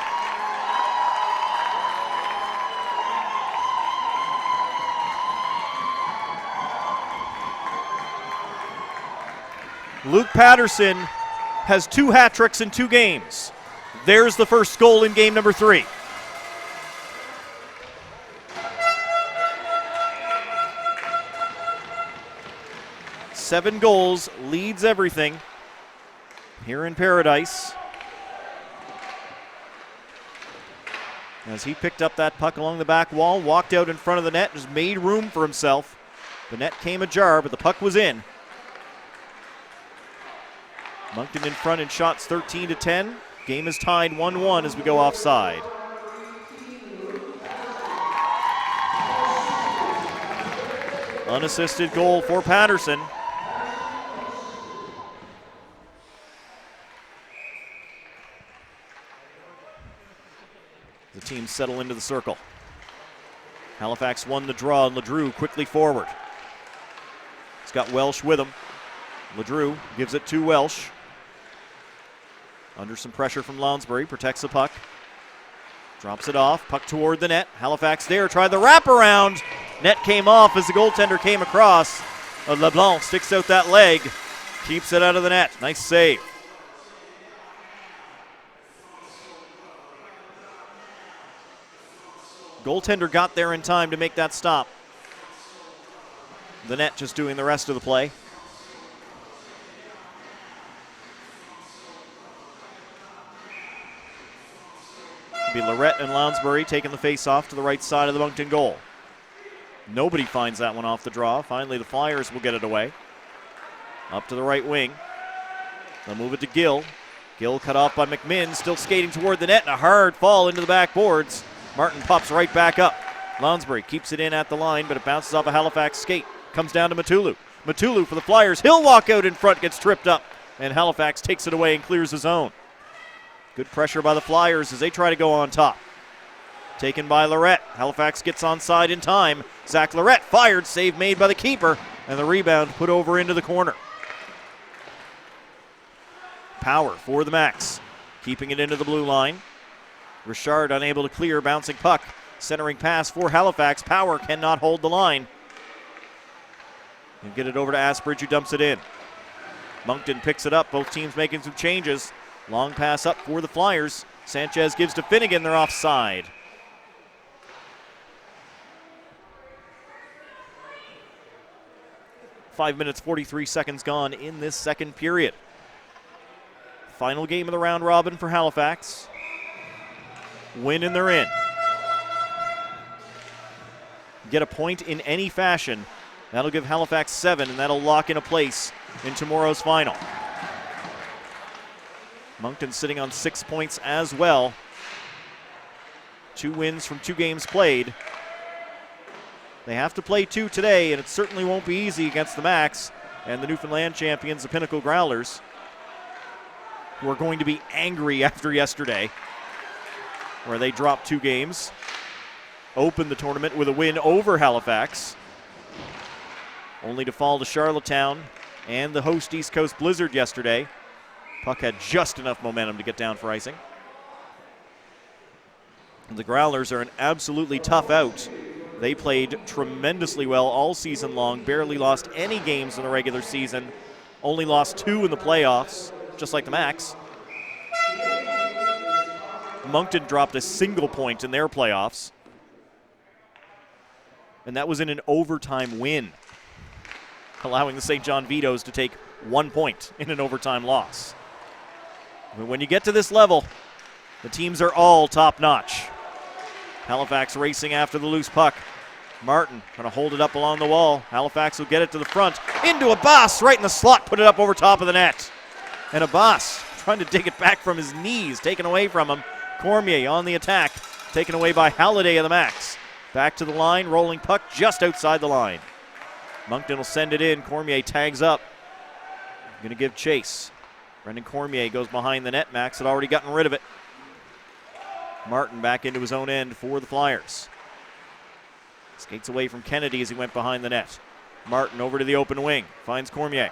Luke Patterson has 2 hat tricks in 2 games. There's the first goal in game number 3. Seven goals, leads everything here in Paradise. As he picked up that puck along the back wall, walked out in front of the net, just made room for himself. The net came ajar, but the puck was in. Moncton in front in shots 13-10. Game is tied 1-1 as we go offside. Unassisted goal for Patterson. The teams settle into the circle. Halifax won the draw and Ledrew quickly forward. He's got Welsh with him. Ledrew gives it to Welsh. Under some pressure from Lounsbury, protects the puck. Drops it off, puck toward the net. Halifax there, tried the wraparound. Net came off as the goaltender came across. LeBlanc sticks out that leg, keeps it out of the net. Nice save. Goaltender got there in time to make that stop. The net just doing the rest of the play. It'll be Lorette and Lounsbury taking the face-off to the right side of the Moncton goal. Nobody finds that one off the draw. Finally, the Flyers will get it away. Up to the right wing. They'll move it to Gill. Gill cut off by McMinn, still skating toward the net, and a hard fall into the backboards. Martin pops right back up. Lounsbury keeps it in at the line, but it bounces off a Halifax skate. Comes down to Matulu. Matulu for the Flyers. He'll walk out in front, gets tripped up, and Halifax takes it away and clears the zone. Good pressure by the Flyers as they try to go on top. Taken by Lorette. Halifax gets onside in time. Zach Lorette fired, save made by the keeper, and the rebound put over into the corner. Power for the Max. Keeping it into the blue line. Richard unable to clear, bouncing puck. Centering pass for Halifax. Power cannot hold the line. And get it over to Asbridge, who dumps it in. Moncton picks it up. Both teams making some changes. Long pass up for the Flyers. Sanchez gives to Finnegan. They're offside. Five minutes, 43 seconds gone in this second period. Final game of the round robin for Halifax. Win and they're in. Get a point in any fashion. That'll give Halifax 7, and that'll lock in a place in tomorrow's final. Moncton sitting on 6 points as well. 2 wins from 2 games played. They have to play 2 today, and it certainly won't be easy against the Max and the Newfoundland champions, the Pinnacle Growlers, who are going to be angry after yesterday, where they dropped 2 games. Opened the tournament with a win over Halifax, only to fall to Charlottetown and the host East Coast Blizzard yesterday. Puck had just enough momentum to get down for icing. And the Growlers are an absolutely tough out. They played tremendously well all season long, barely lost any games in the regular season, only lost 2 in the playoffs, just like the Max. Moncton dropped a single point in their playoffs, and that was in an overtime win, allowing the St. John Vitoes to take 1 point in an overtime loss. But when you get to this level, the teams are all top-notch. Halifax racing after the loose puck. Martin trying to hold it up along the wall. Halifax will get it to the front. Into Abbas, right in the slot, put it up over top of the net. And Abbas trying to dig it back from his knees, taken away from him. Cormier on the attack, taken away by Halliday of the Max. Back to the line, rolling puck just outside the line. Moncton will send it in. Cormier tags up. Going to give chase. Brendan Cormier goes behind the net. Max had already gotten rid of it. Martin back into his own end for the Flyers. Skates away from Kennedy as he went behind the net. Martin over to the open wing. Finds Cormier.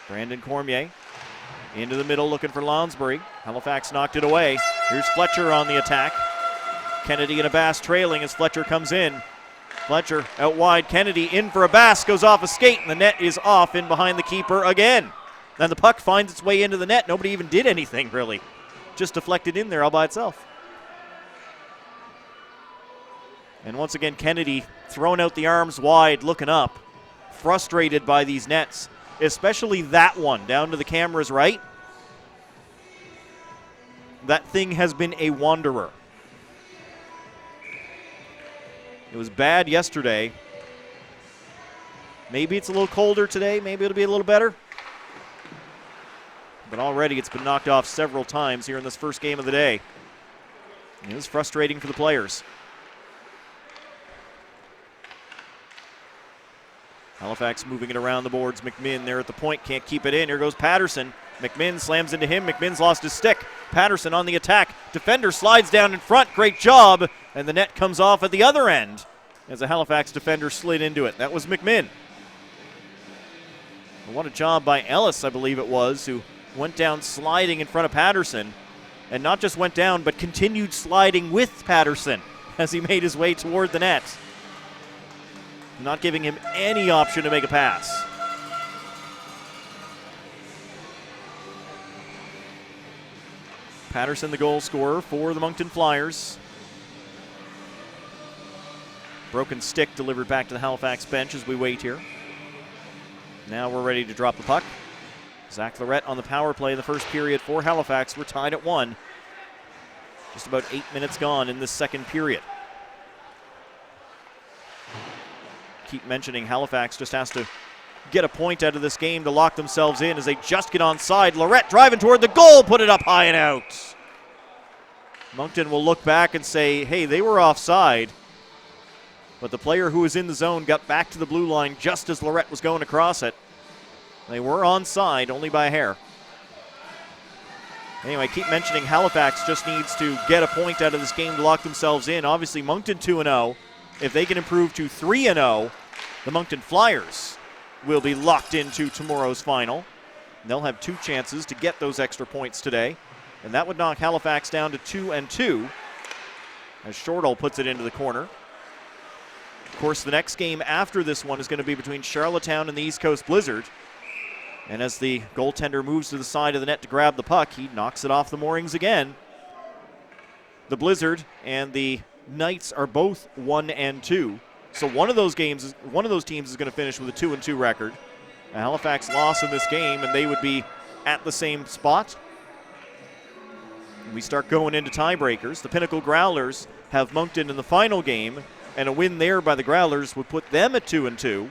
Brandon Cormier into the middle looking for Lounsbury. Halifax knocked it away. Here's Fletcher on the attack. Kennedy and Abbas trailing as Fletcher comes in. Fletcher out wide. Kennedy in for Abbas. Goes off a skate and the net is off in behind the keeper again. Then the puck finds its way into the net. Nobody even did anything really. Just deflected in there all by itself. And once again, Kennedy throwing out the arms wide, looking up, frustrated by these nets, especially that one down to the camera's right. That thing has been a wanderer. It was bad yesterday. Maybe it's a little colder today. Maybe it'll be a little better. But already it's been knocked off several times here in this first game of the day. It was frustrating for the players. Halifax moving it around the boards. McMinn there at the point, can't keep it in. Here goes Patterson. McMinn slams into him. McMinn's lost his stick. Patterson on the attack. Defender slides down in front. Great job. And the net comes off at the other end as a Halifax defender slid into it. That was McMinn. What a job by Ellis, I believe it was, who went down sliding in front of Patterson. And not just went down, but continued sliding with Patterson as he made his way toward the net. Not giving him any option to make a pass. Patterson, the goal scorer for the Moncton Flyers. Broken stick delivered back to the Halifax bench as we wait here. Now we're ready to drop the puck. Zach Lorette on the power play in the first period for Halifax. We're tied at 1. Just about 8 minutes gone in this second period. Keep mentioning Halifax just has to get a point out of this game to lock themselves in as they just get onside. Lorette driving toward the goal, put it up high and out. Moncton will look back and say, hey, they were offside. But the player who was in the zone got back to the blue line just as Lorette was going across it. They were onside, only by a hair. Anyway, I keep mentioning Halifax just needs to get a point out of this game to lock themselves in. Obviously, Moncton 2-0. If they can improve to 3-0, the Moncton Flyers will be locked into tomorrow's final. They'll have 2 chances to get those extra points today, and that would knock Halifax down to 2-2 as Shortall puts it into the corner. Of course, the next game after this one is going to be between Charlottetown and the East Coast Blizzard. And as the goaltender moves to the side of the net to grab the puck, he knocks it off the moorings again. The Blizzard and the Knights are both 1-2. So one of those teams is going to finish with a 2-2 record. A Halifax loss in this game, and they would be at the same spot. And we start going into tiebreakers. The Pinnacle Growlers have Moncton in the final game, and a win there by the Growlers would put them at 2-2.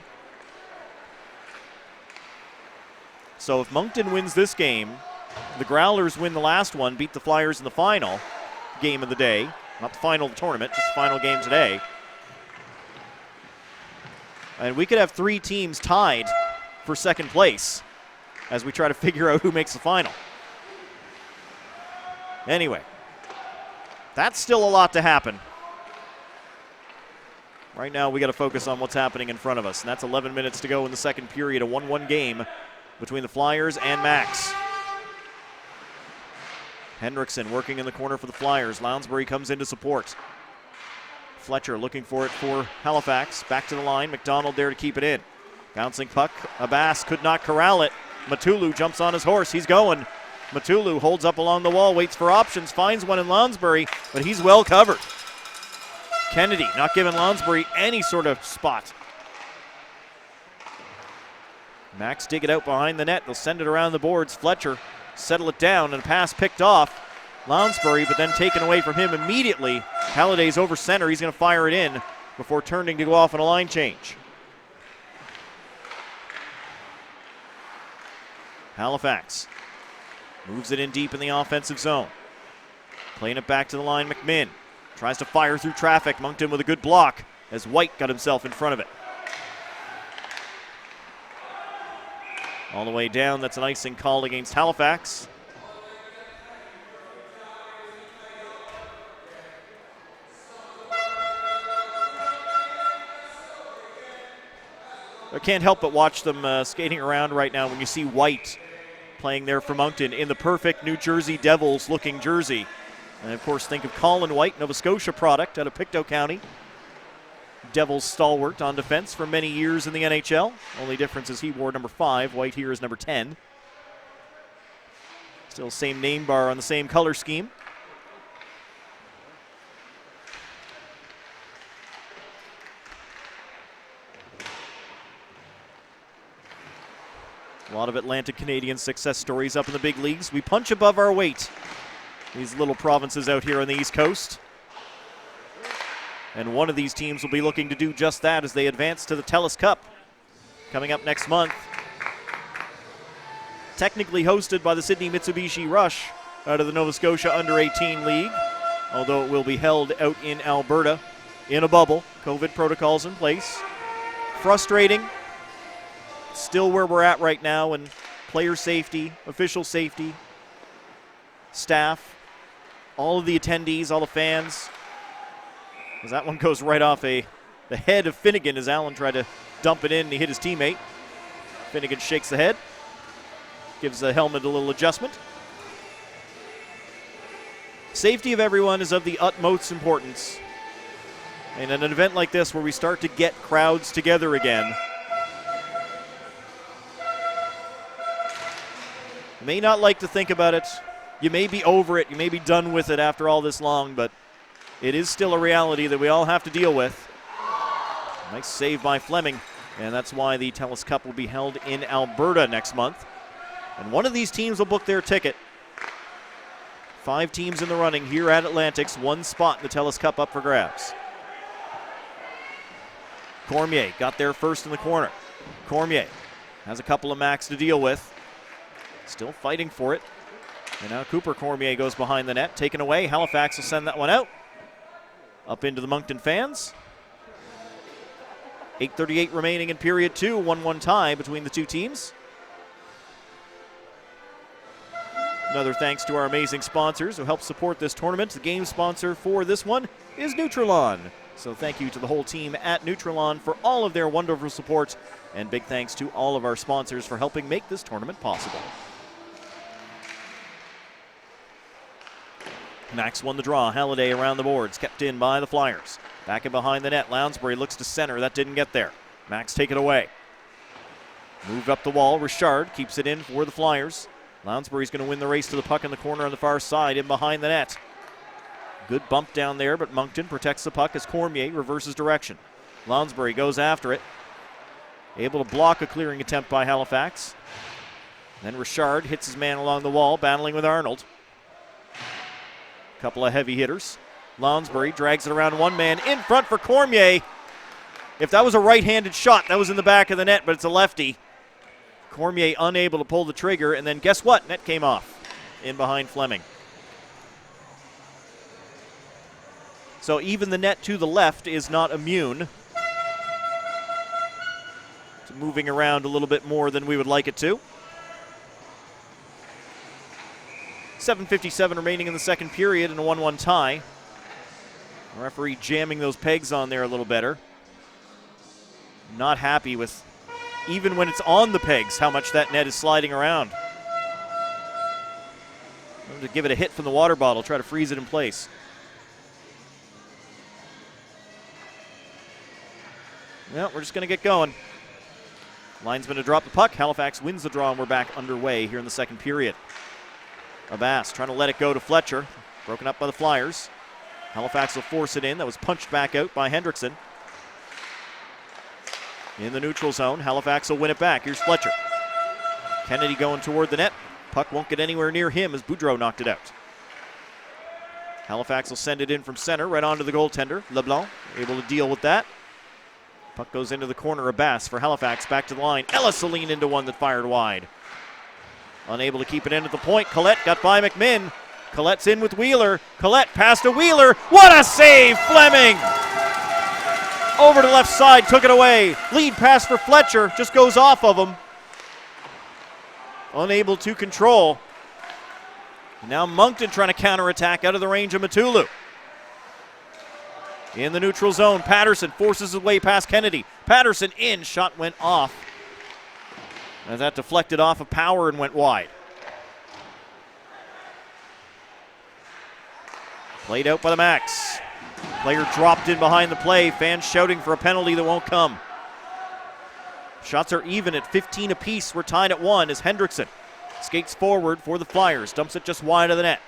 So if Moncton wins this game, the Growlers win the last one, beat the Flyers in the final game of the day. Not the final of the tournament, just the final game today. And we could have 3 teams tied for second place as we try to figure out who makes the final. Anyway, that's still a lot to happen. Right now we got to focus on what's happening in front of us, and that's 11 minutes to go in the second period, a 1-1 game between the Flyers and Max. Hendrickson working in the corner for the Flyers. Lounsbury comes in to support. Fletcher looking for it for Halifax. Back to the line. McDonald there to keep it in. Bouncing puck. Abbas could not corral it. Matulu jumps on his horse. He's going. Matulu holds up along the wall, waits for options, finds one in Lounsbury, but he's well covered. Kennedy not giving Lounsbury any sort of spot. Max dig it out behind the net. They'll send it around the boards. Fletcher settle it down, and a pass picked off Lounsbury, but then taken away from him immediately. Halliday's over center. He's going to fire it in before turning to go off on a line change. Halifax moves it in deep in the offensive zone. Playing it back to the line, McMinn tries to fire through traffic. Moncton with a good block as White got himself in front of it. All the way down, that's an icing call against Halifax. I can't help but watch them skating around right now when you see White playing there for Moncton in the perfect New Jersey Devils looking jersey. And of course think of Colin White, Nova Scotia product out of Pictou County. Devils stalwart on defense for many years in the NHL. Only difference is he wore number 5. White here is number 10. Still same name bar on the same color scheme. A lot of Atlantic Canadian success stories up in the big leagues. We punch above our weight. These little provinces out here on the East Coast. And one of these teams will be looking to do just that as they advance to the TELUS Cup coming up next month. Technically hosted by the Sydney Mitsubishi Rush out of the Nova Scotia Under-18 League, although it will be held out in Alberta in a bubble. COVID protocols in place. Frustrating. Still where we're at right now, and player safety, official safety, staff, all of the attendees, all the fans. As that one goes right off the head of Finnegan as Allen tried to dump it in and he hit his teammate. Finnegan shakes the head, gives the helmet a little adjustment. Safety of everyone is of the utmost importance. And in an event like this where we start to get crowds together again, you may not like to think about it. You may be over it. You may be done with it after all this long, but it is still a reality that we all have to deal with. Nice save by Fleming, and that's why the TELUS Cup will be held in Alberta next month. And one of these teams will book their ticket. 5 teams in the running here at Atlantic's. 1 spot in the TELUS Cup up for grabs. Cormier got there first in the corner. Cormier has a couple of Macs to deal with. Still fighting for it. And now Cooper Cormier goes behind the net, taken away. Halifax will send that one out. Up into the Moncton fans. 8:38 remaining in period 2, 1-1 tie between the two teams. Another thanks to our amazing sponsors who help support this tournament. The game sponsor for this one is Nutrilon. So thank you to the whole team at Nutrilon for all of their wonderful support. And big thanks to all of our sponsors for helping make this tournament possible. Max won the draw. Halliday around the boards, kept in by the Flyers. Back in behind the net. Lounsbury looks to center. That didn't get there. Max take it away. Moved up the wall. Richard keeps it in for the Flyers. Lounsbury's going to win the race to the puck in the corner on the far side, in behind the net. Good bump down there, but Moncton protects the puck as Cormier reverses direction. Lounsbury goes after it. Able to block a clearing attempt by Halifax. Then Richard hits his man along the wall, battling with Arnold. Couple of heavy hitters. Lounsbury drags it around one man in front for Cormier. If that was a right-handed shot, that was in the back of the net, but it's a lefty. Cormier unable to pull the trigger, and then guess what? Net came off in behind Fleming. So even the net to the left is not immune to moving around a little bit more than we would like it to. 7:57 remaining in the second period and a 1-1 tie. The referee jamming those pegs on there a little better. Not happy with, even when it's on the pegs, how much that net is sliding around. I'm going to give it a hit from the water bottle, try to freeze it in place. Well, we're just going to get going. Linesman to drop the puck. Halifax wins the draw, and we're back underway here in the second period. Abbas trying to let it go to Fletcher. Broken up by the Flyers. Halifax will force it in. That was punched back out by Hendrickson. In the neutral zone, Halifax will win it back. Here's Fletcher. Kennedy going toward the net. Puck won't get anywhere near him as Boudreau knocked it out. Halifax will send it in from center right onto the goaltender. LeBlanc able to deal with that. Puck goes into the corner of Bass for Halifax. Back to the line. Ellis will lean into one that fired wide. Unable to keep it in at the point. Collette got by McMinn. Collette's in with Wheeler. Collette passed to Wheeler. What a save, Fleming! Over to the left side, took it away. Lead pass for Fletcher, just goes off of him. Unable to control. Now Moncton trying to counterattack out of the range of Matulu. In the neutral zone, Patterson forces his way past Kennedy. Patterson in, shot went off. As that deflected off of Power and went wide. Played out by the Max. Player dropped in behind the play. Fans shouting for a penalty that won't come. Shots are even at 15 apiece. We're tied at 1 as Hendrickson skates forward for the Flyers. Dumps it just wide of the net.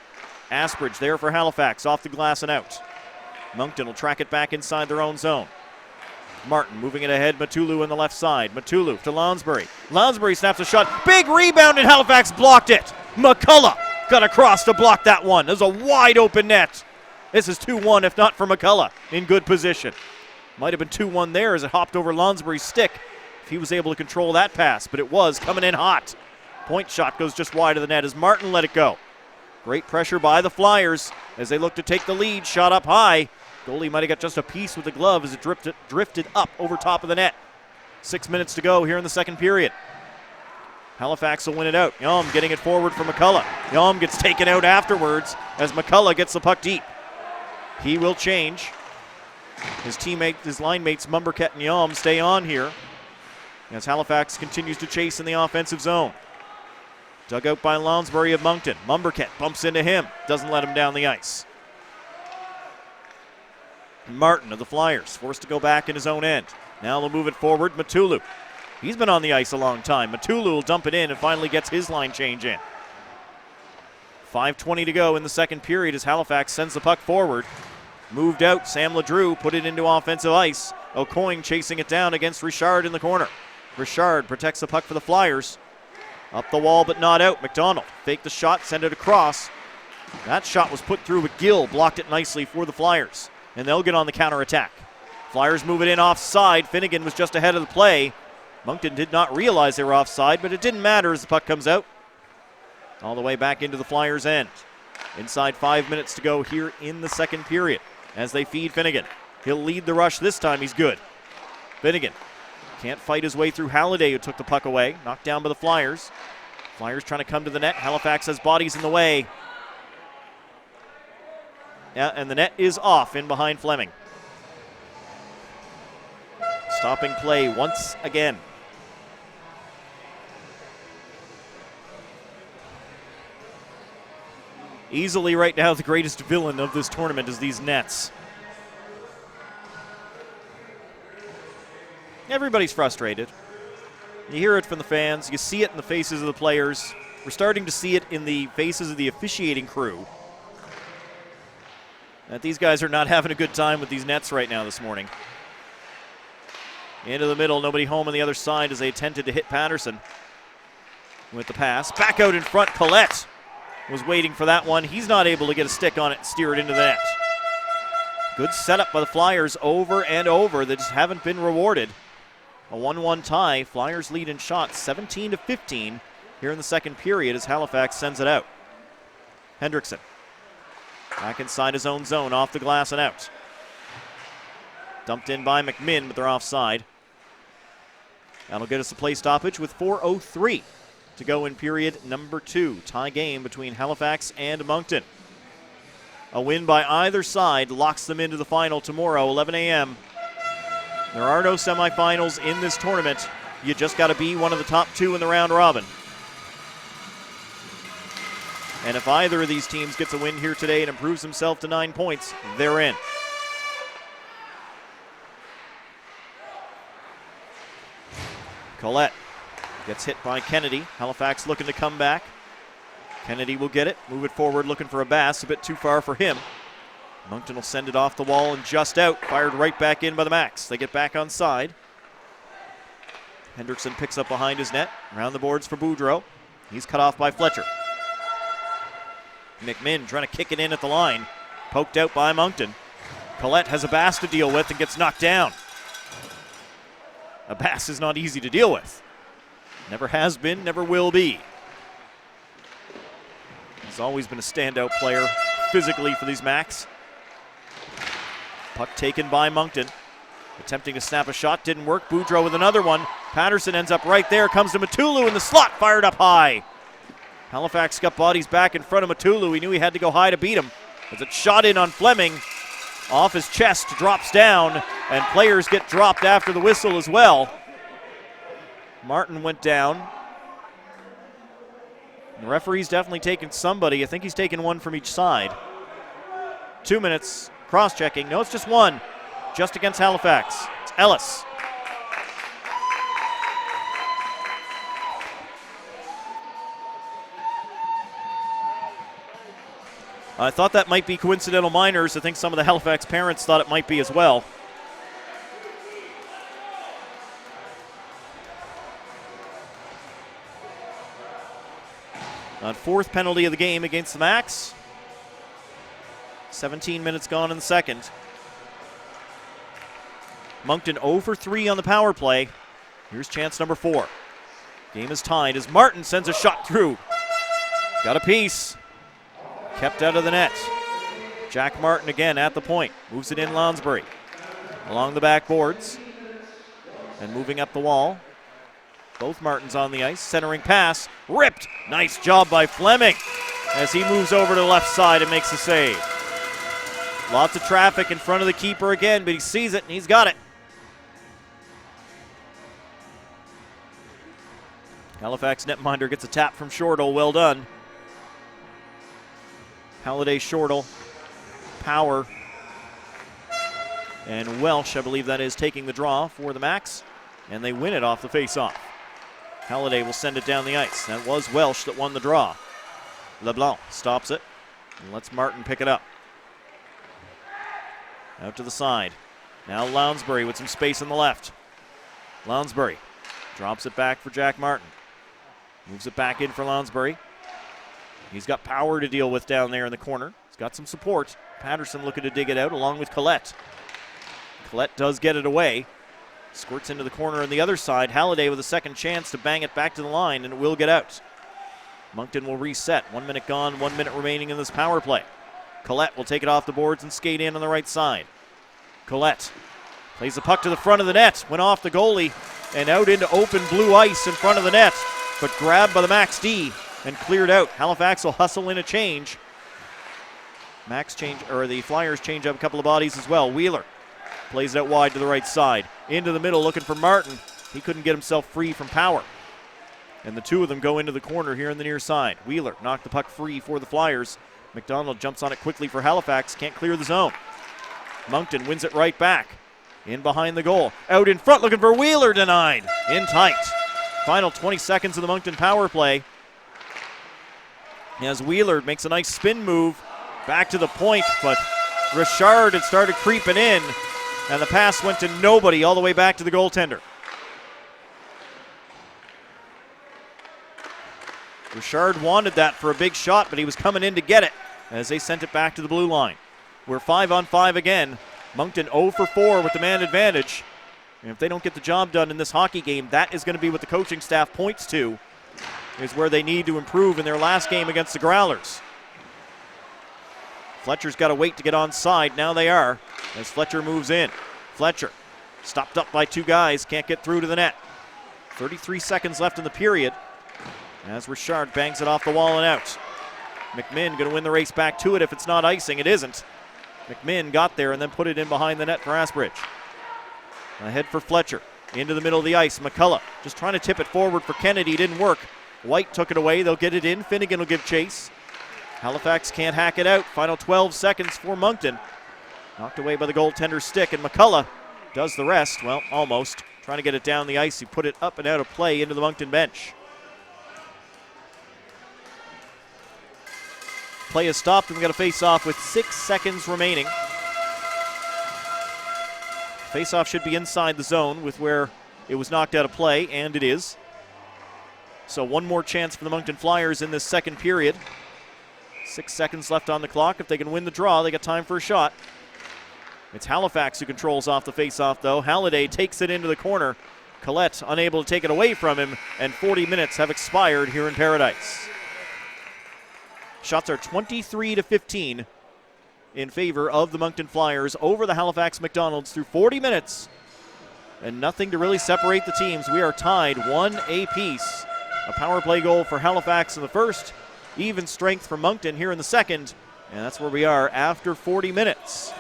Asbridge there for Halifax, off the glass and out. Moncton will track it back inside their own zone. Martin moving it ahead. Matulu on the left side. Matulu to Lounsbury. Lounsbury snaps a shot. Big rebound and Halifax blocked it. McCullough got across to block that one. There's a wide open net. This is 2-1 if not for McCullough in good position. Might have been 2-1 there as it hopped over Lounsbury's stick if he was able to control that pass, but it was coming in hot. Point shot goes just wide of the net as Martin let it go. Great pressure by the Flyers as they look to take the lead. Shot up high. Goalie might have got just a piece with the glove as it drifted up over top of the net. 6 minutes to go here in the second period. Halifax will win it out. Yom getting it forward for McCullough. Yom gets taken out afterwards as McCullough gets the puck deep. He will change. His line mates Mumberket and Yom stay on here as Halifax continues to chase in the offensive zone. Dug out by Lounsbury of Moncton. Mumberket bumps into him. Doesn't let him down the ice. Martin of the Flyers forced to go back in his own end. Now they'll move it forward. Matulu. He's been on the ice a long time. Matulu will dump it in and finally gets his line change in. 5:20 to go in the second period as Halifax sends the puck forward. Moved out. Sam LeDrew put it into offensive ice. O'Coin chasing it down against Richard in the corner. Richard protects the puck for the Flyers. Up the wall but not out. McDonald faked the shot, send it across. That shot was put through, but Gill blocked it nicely for the Flyers. And they'll get on the counterattack. Flyers move it in offside. Finnegan was just ahead of the play. Moncton did not realize they were offside, but it didn't matter as the puck comes out. all the way back into the Flyers' end. Inside 5 minutes to go here in the second period as they feed Finnegan. He'll lead the rush this time. He's good. Finnegan can't fight his way through Halliday, who took the puck away. Knocked down by the Flyers. Flyers trying to come to the net. Halifax has bodies in the way. Yeah, and the net is off in behind Fleming. Stopping play once again. Easily right now the greatest villain of this tournament is these nets. Everybody's frustrated. You hear it from the fans. You see it in the faces of the players. We're starting to see it in the faces of the officiating crew. That these guys are not having a good time with these nets right now this morning. Into the middle, nobody home on the other side as they attempted to hit Patterson with the pass. Back out in front, Collette was waiting for that one. He's not able to get a stick on it and steer it into the net. Good setup by the Flyers over and over. They just haven't been rewarded. A 1-1 tie. Flyers lead in shots 17-15 here in the second period as Halifax sends it out. Hendrickson back inside his own zone, off the glass and out. Dumped in by McMinn, but they're offside. That'll get us a play stoppage with 4:03 to go in period number 2. Tie game between Halifax and Moncton. A win by either side locks them into the final tomorrow, 11 a.m. There are no semifinals in this tournament. You just got to be one of the top 2 in the round robin. And if either of these teams gets a win here today and improves himself to 9 points, they're in. Collette gets hit by Kennedy. Halifax looking to come back. Kennedy will get it, move it forward, looking for a Bass, a bit too far for him. Moncton will send it off the wall and just out, fired right back in by the Max. They get back on side. Hendrickson picks up behind his net, around the boards for Boudreau. He's cut off by Fletcher. McMinn trying to kick it in at the line, poked out by Moncton. Collette has a Bass to deal with and gets knocked down. A Bass is not easy to deal with. Never has been, never will be. He's always been a standout player physically for these Macs. Puck taken by Moncton. Attempting to snap a shot, didn't work. Boudreau with another one. Patterson ends up right there, comes to Matulu in the slot, fired up high. Halifax got bodies back in front of Matulu. He knew he had to go high to beat him. As it shot in on Fleming, off his chest, drops down, and players get dropped after the whistle as well. Martin went down. The referee's definitely taken somebody. I think he's taken one from each side. 2 minutes, cross-checking. No, it's just one, just against Halifax. It's Ellis. I thought that might be coincidental minors. I think some of the Halifax parents thought it might be as well. Fourth penalty of the game against the Max. 17 minutes gone in the second. Moncton 0 for 3 on the power play. Here's chance number 4. Game is tied as Martin sends a shot through. Got a piece. Kept out of the net. Jack Martin again at the point. Moves it in Lounsbury. Along the backboards. And moving up the wall. Both Martins on the ice. Centering pass. Ripped. Nice job by Fleming as he moves over to the left side and makes the save. Lots of traffic in front of the keeper again, but he sees it and he's got it. Halifax netminder gets a tap from Shortle. Well done. Halliday, Shortle, Power, and Welsh, I believe that is, taking the draw for the Max, and they win it off the face-off. Halliday will send it down the ice. That was Welsh that won the draw. LeBlanc stops it and lets Martin pick it up. Out to the side. Now Lounsbury with some space on the left. Lounsbury drops it back for Jack Martin. Moves it back in for Lounsbury. He's got Power to deal with down there in the corner. He's got some support. Patterson looking to dig it out along with Collette. Collette does get it away. Squirts into the corner on the other side. Halliday with a second chance to bang it back to the line, and it will get out. Moncton will reset. 1 minute gone, 1 minute remaining in this power play. Collette will take it off the boards and skate in on the right side. Collette plays the puck to the front of the net, went off the goalie and out into open blue ice in front of the net, but grabbed by the Max D and cleared out. Halifax will hustle in a change. The Flyers change up a couple of bodies as well. Wheeler plays it out wide to the right side. Into the middle looking for Martin. He couldn't get himself free from Power. And the two of them go into the corner here on the near side. Wheeler knocked the puck free for the Flyers. McDonald jumps on it quickly for Halifax. Can't clear the zone. Moncton wins it right back. In behind the goal. Out in front looking for Wheeler, denied. In tight. Final 20 seconds of the Moncton power play. As Wheeler makes a nice spin move back to the point, but Richard had started creeping in, and the pass went to nobody all the way back to the goaltender. Richard wanted that for a big shot, but he was coming in to get it as they sent it back to the blue line. We're 5-on-5 again. Moncton 0 for 4 with the man advantage. And if they don't get the job done in this hockey game, that is going to be what the coaching staff points to, is where they need to improve in their last game against the Growlers. Fletcher's got to wait to get onside. Now they are, as Fletcher moves in. Fletcher stopped up by two guys, can't get through to the net. 33 seconds left in the period as Richard bangs it off the wall and out. McMinn going to win the race back to it if it's not icing. It isn't. McMinn got there and then put it in behind the net for Asbridge. Ahead for Fletcher. Into the middle of the ice. McCullough just trying to tip it forward for Kennedy. Didn't work. White took it away. They'll get it in. Finnegan will give chase. Halifax can't hack it out. Final 12 seconds for Moncton. Knocked away by the goaltender's stick, and McCullough does the rest. Well, almost. Trying to get it down the ice. He put it up and out of play into the Moncton bench. Play is stopped, and we've got a face-off with 6 seconds remaining. Face-off should be inside the zone with where it was knocked out of play, and it is. So one more chance for the Moncton Flyers in this second period. 6 seconds left on the clock. If they can win the draw, they got time for a shot. It's Halifax who controls off the face-off, though. Halliday takes it into the corner. Collette unable to take it away from him, and 40 minutes have expired here in Paradise. Shots are 23-15 in favor of the Moncton Flyers over the Halifax McDonalds through 40 minutes. And nothing to really separate the teams. We are tied 1 apiece. A power play goal for Halifax in the first. Even strength for Moncton here in the second. And that's where we are after 40 minutes.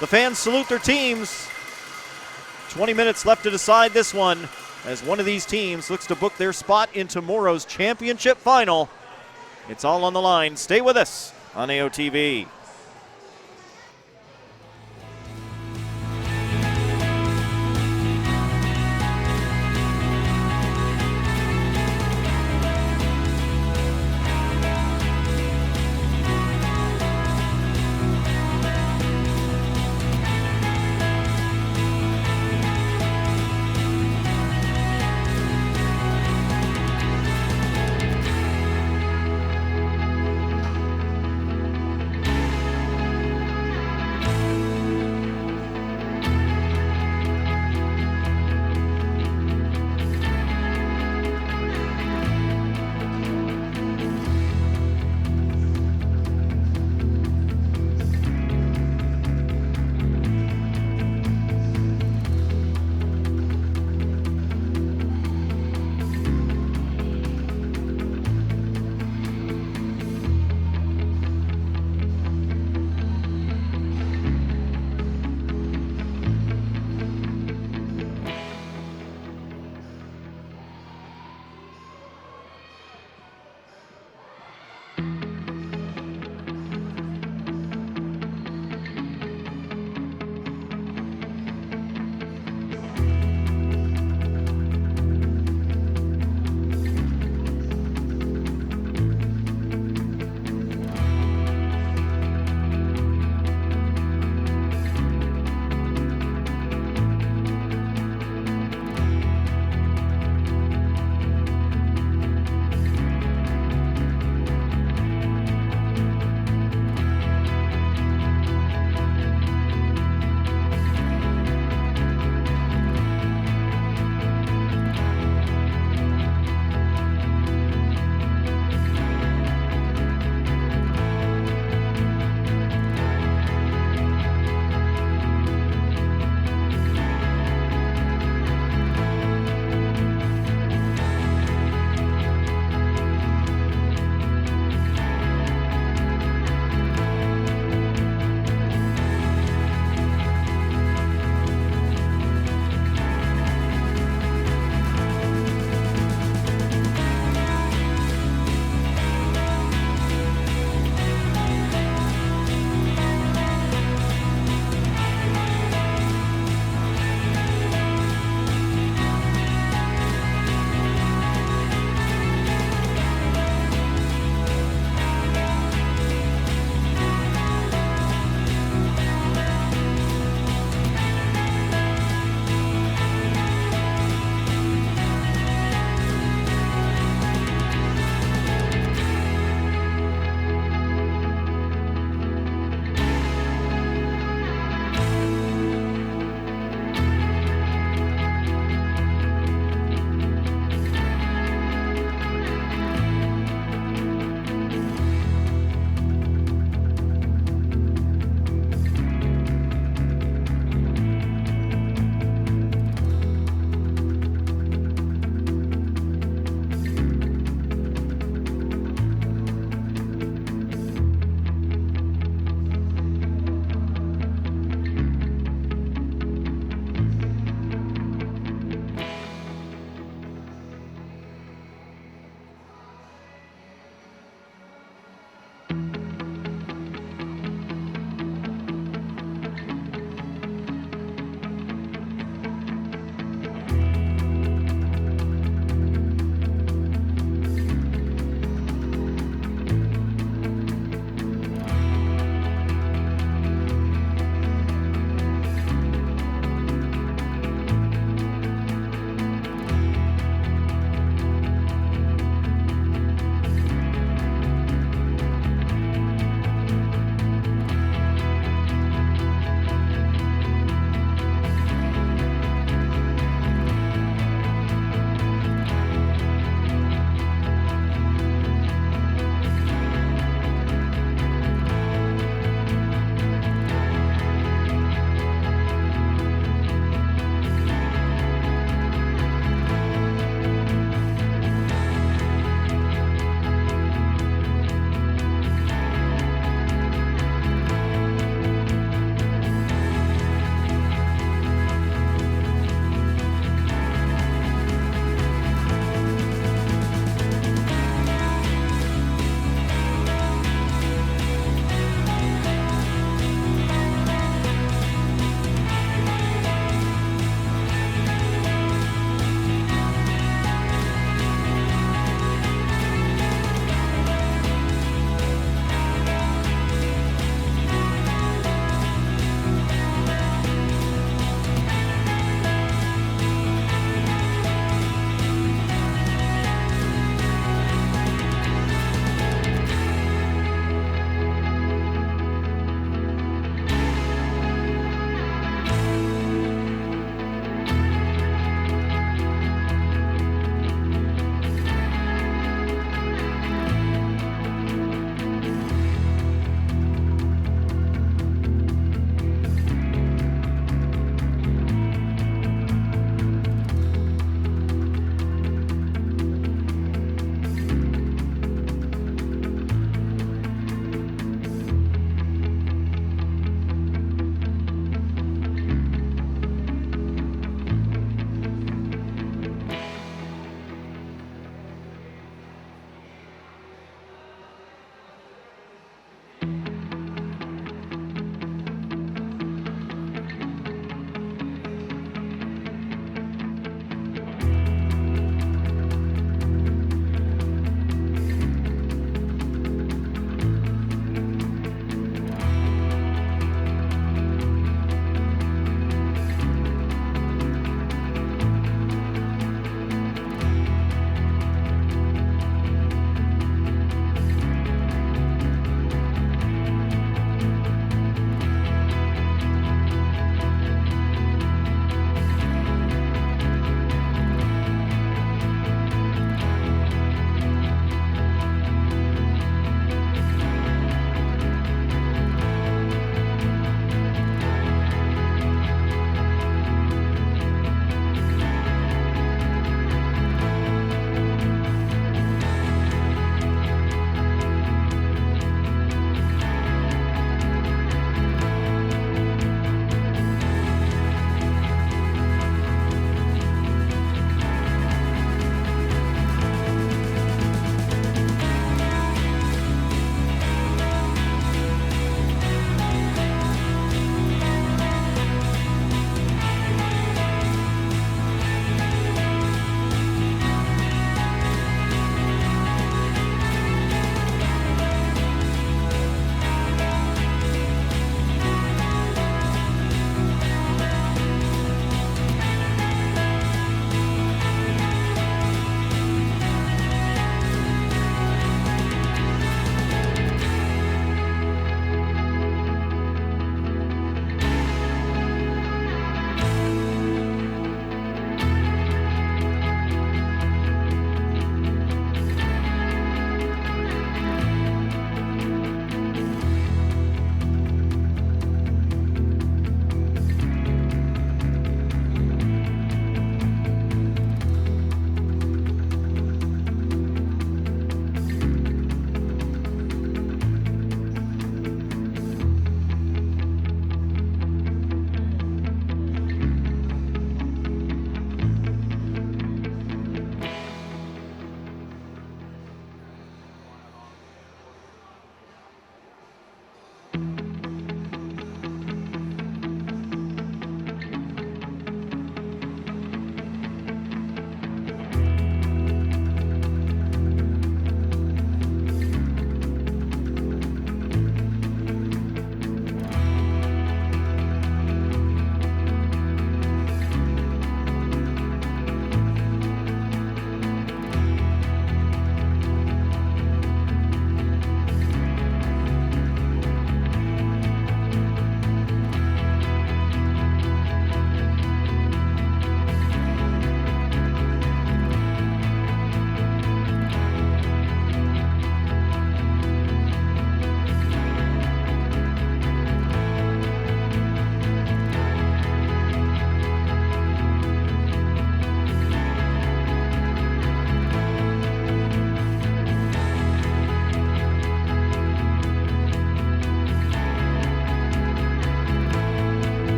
The fans salute their teams. 20 minutes left to decide this one, as one of these teams looks to book their spot in tomorrow's championship final. It's all on the line. Stay with us on AOTV.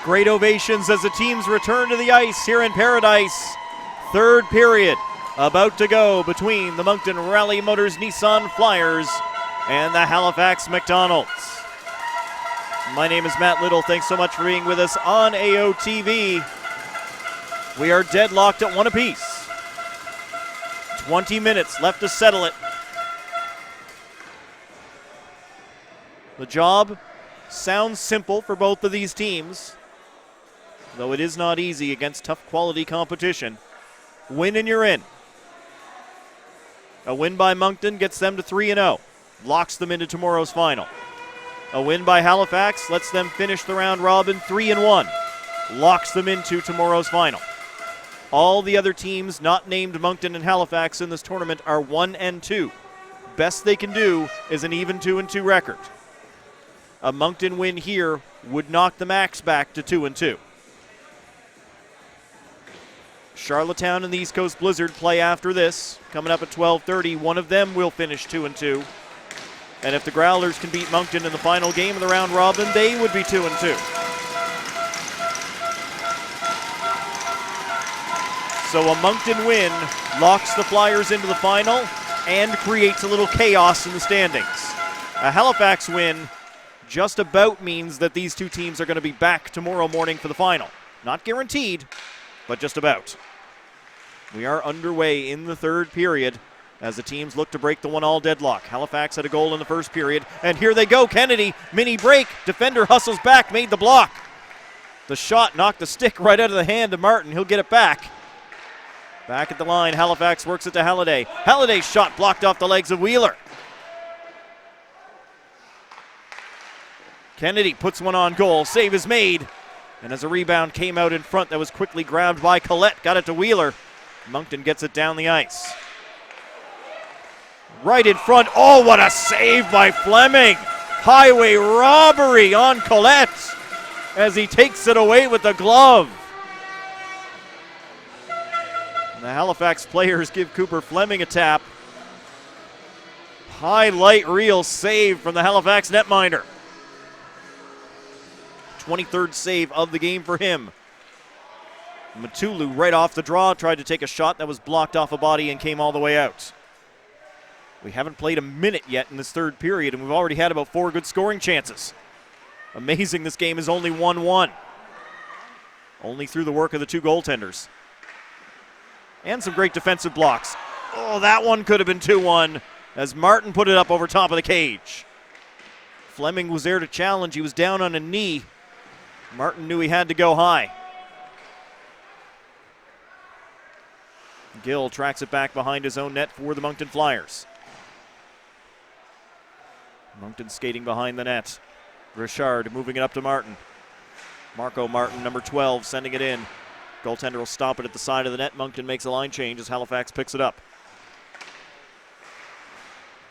Great ovations as the teams return to the ice here in Paradise. Third period about to go between the Moncton Rallye Motors Nissan Flyers and the Halifax McDonalds. My name is Matt Little. Thanks so much for being with us on AOTV. We are deadlocked at one apiece. 20 minutes left to settle it. The job sounds simple for both of these teams, though it is not easy against tough quality competition. Win and you're in. A win by Moncton gets them to 3-0, locks them into tomorrow's final. A win by Halifax lets them finish the round robin 3-1, locks them into tomorrow's final. All the other teams not named Moncton and Halifax in this tournament are 1-2. Best they can do is an even 2-2 record. A Moncton win here would knock the Max back to 2-2. Charlottetown and the East Coast Blizzard play after this. Coming up at 12:30, one of them will finish 2-2. And if the Growlers can beat Moncton in the final game of the round robin, they would be 2-2. So a Moncton win locks the Flyers into the final and creates a little chaos in the standings. A Halifax win just about means that these two teams are going to be back tomorrow morning for the final. Not guaranteed, but just about. We are underway in the third period as the teams look to break the 1-1 deadlock. Halifax had a goal in the first period, and here they go. Kennedy, mini break. Defender hustles back, made the block. The shot knocked the stick right out of the hand of Martin. He'll get it back. Back at the line, Halifax works it to Halliday. Halliday's shot blocked off the legs of Wheeler. Kennedy puts one on goal. Save is made. And as a rebound came out in front, that was quickly grabbed by Collette. Got it to Wheeler. Moncton gets it down the ice. Right in front. Oh, what a save by Fleming. Highway robbery on Collette as he takes it away with the glove. And the Halifax players give Cooper Fleming a tap. Highlight reel save from the Halifax netminder. 23rd save of the game for him. Matulu right off the draw tried to take a shot that was blocked off a body and came all the way out. We haven't played a minute yet in this third period, and we've already had about 4 good scoring chances. Amazing this game is only 1-1. Only through the work of the two goaltenders. And some great defensive blocks. Oh, that one could have been 2-1 as Martin put it up over top of the cage. Fleming was there to challenge. He was down on a knee. Martin knew he had to go high. Gill tracks it back behind his own net for the Moncton Flyers. Moncton skating behind the net. Richard moving it up to Martin. Marco Martin, number 12, sending it in. Goaltender will stop it at the side of the net. Moncton makes a line change as Halifax picks it up.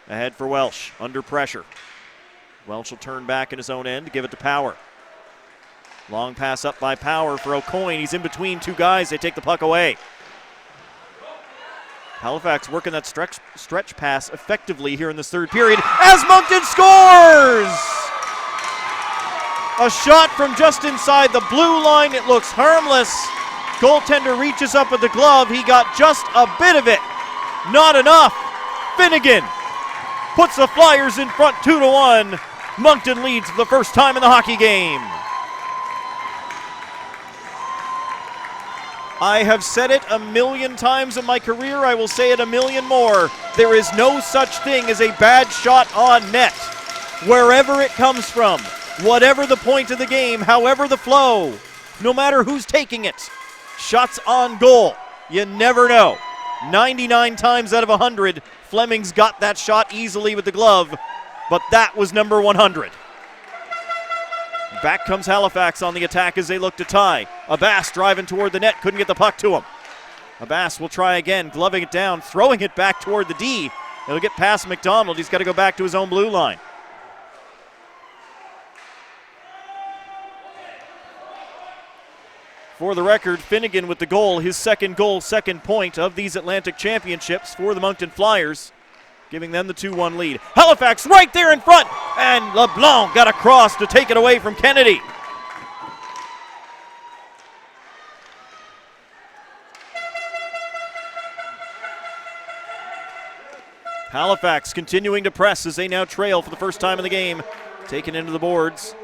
Ahead for Welsh, under pressure. Welsh will turn back in his own end, give it to Power. Long pass up by Power for O'Coin. He's in between two guys. They take the puck away. Halifax working that stretch pass effectively here in this third period as Moncton scores! A shot from just inside the blue line. It looks harmless. Goaltender reaches up with the glove. He got just a bit of it. Not enough. Finnegan puts the Flyers in front 2-1. Moncton leads for the first time in the hockey game. I have said it a million times in my career. I will say it a million more. There is no such thing as a bad shot on net. Wherever it comes from, whatever the point of the game, however the flow, no matter who's taking it, shots on goal, you never know. 99 times out of 100, Fleming's got that shot easily with the glove, but that was number 100. Back comes Halifax on the attack as they look to tie. Abbas driving toward the net, couldn't get the puck to him. Abbas will try again, gloving it down, throwing it back toward the D. It'll get past McDonald. He's got to go back to his own blue line. For the record, Finnegan with the goal, his second goal, second point of these Atlantic Championships for the Moncton Flyers, giving them the 2-1 lead. Halifax right there in front, and LeBlanc got across to take it away from Kennedy. Halifax continuing to press as they now trail for the first time in the game. Taken into the boards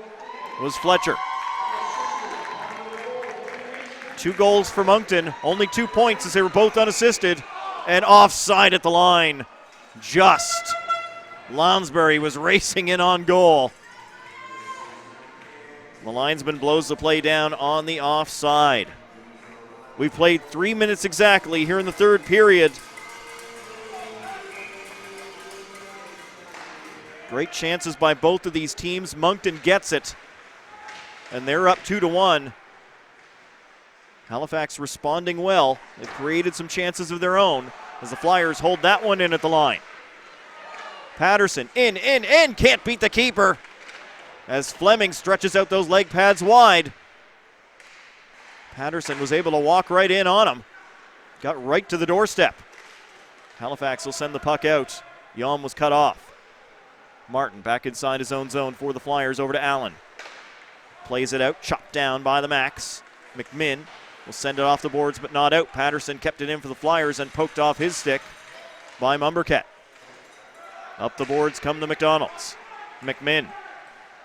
was Fletcher. 2 goals for Moncton, only 2 points as they were both unassisted, and offside at the line. Just. Lounsbury was racing in on goal. The linesman blows the play down on the offside. We've played 3 minutes exactly here in the third period. Great chances by both of these teams. Moncton gets it, and they're up 2-1. Halifax responding well. They've created some chances of their own as the Flyers hold that one in at the line. Patterson, in, can't beat the keeper as Fleming stretches out those leg pads wide. Patterson was able to walk right in on him. Got right to the doorstep. Halifax will send the puck out. Yom was cut off. Martin back inside his own zone for the Flyers, over to Allen. Plays it out, chopped down by the Max. McMinn will send it off the boards but not out. Patterson kept it in for the Flyers and poked off his stick by Mumbercat. Up the boards come the McDonalds. McMinn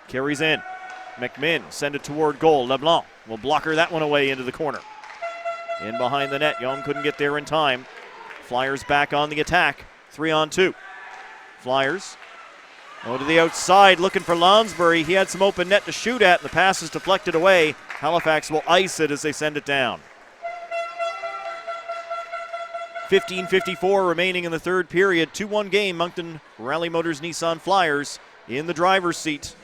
carries in. McMinn send it toward goal. LeBlanc will blocker that one away into the corner. In behind the net. Young couldn't get there in time. Flyers back on the attack. 3-on-2. Flyers to the outside looking for Lounsbury. He had some open net to shoot at, and the pass is deflected away. Halifax will ice it as they send it down. 15:54 remaining in the third period. 2-1 game. Moncton Rallye Motors Nissan Flyers in the driver's seat,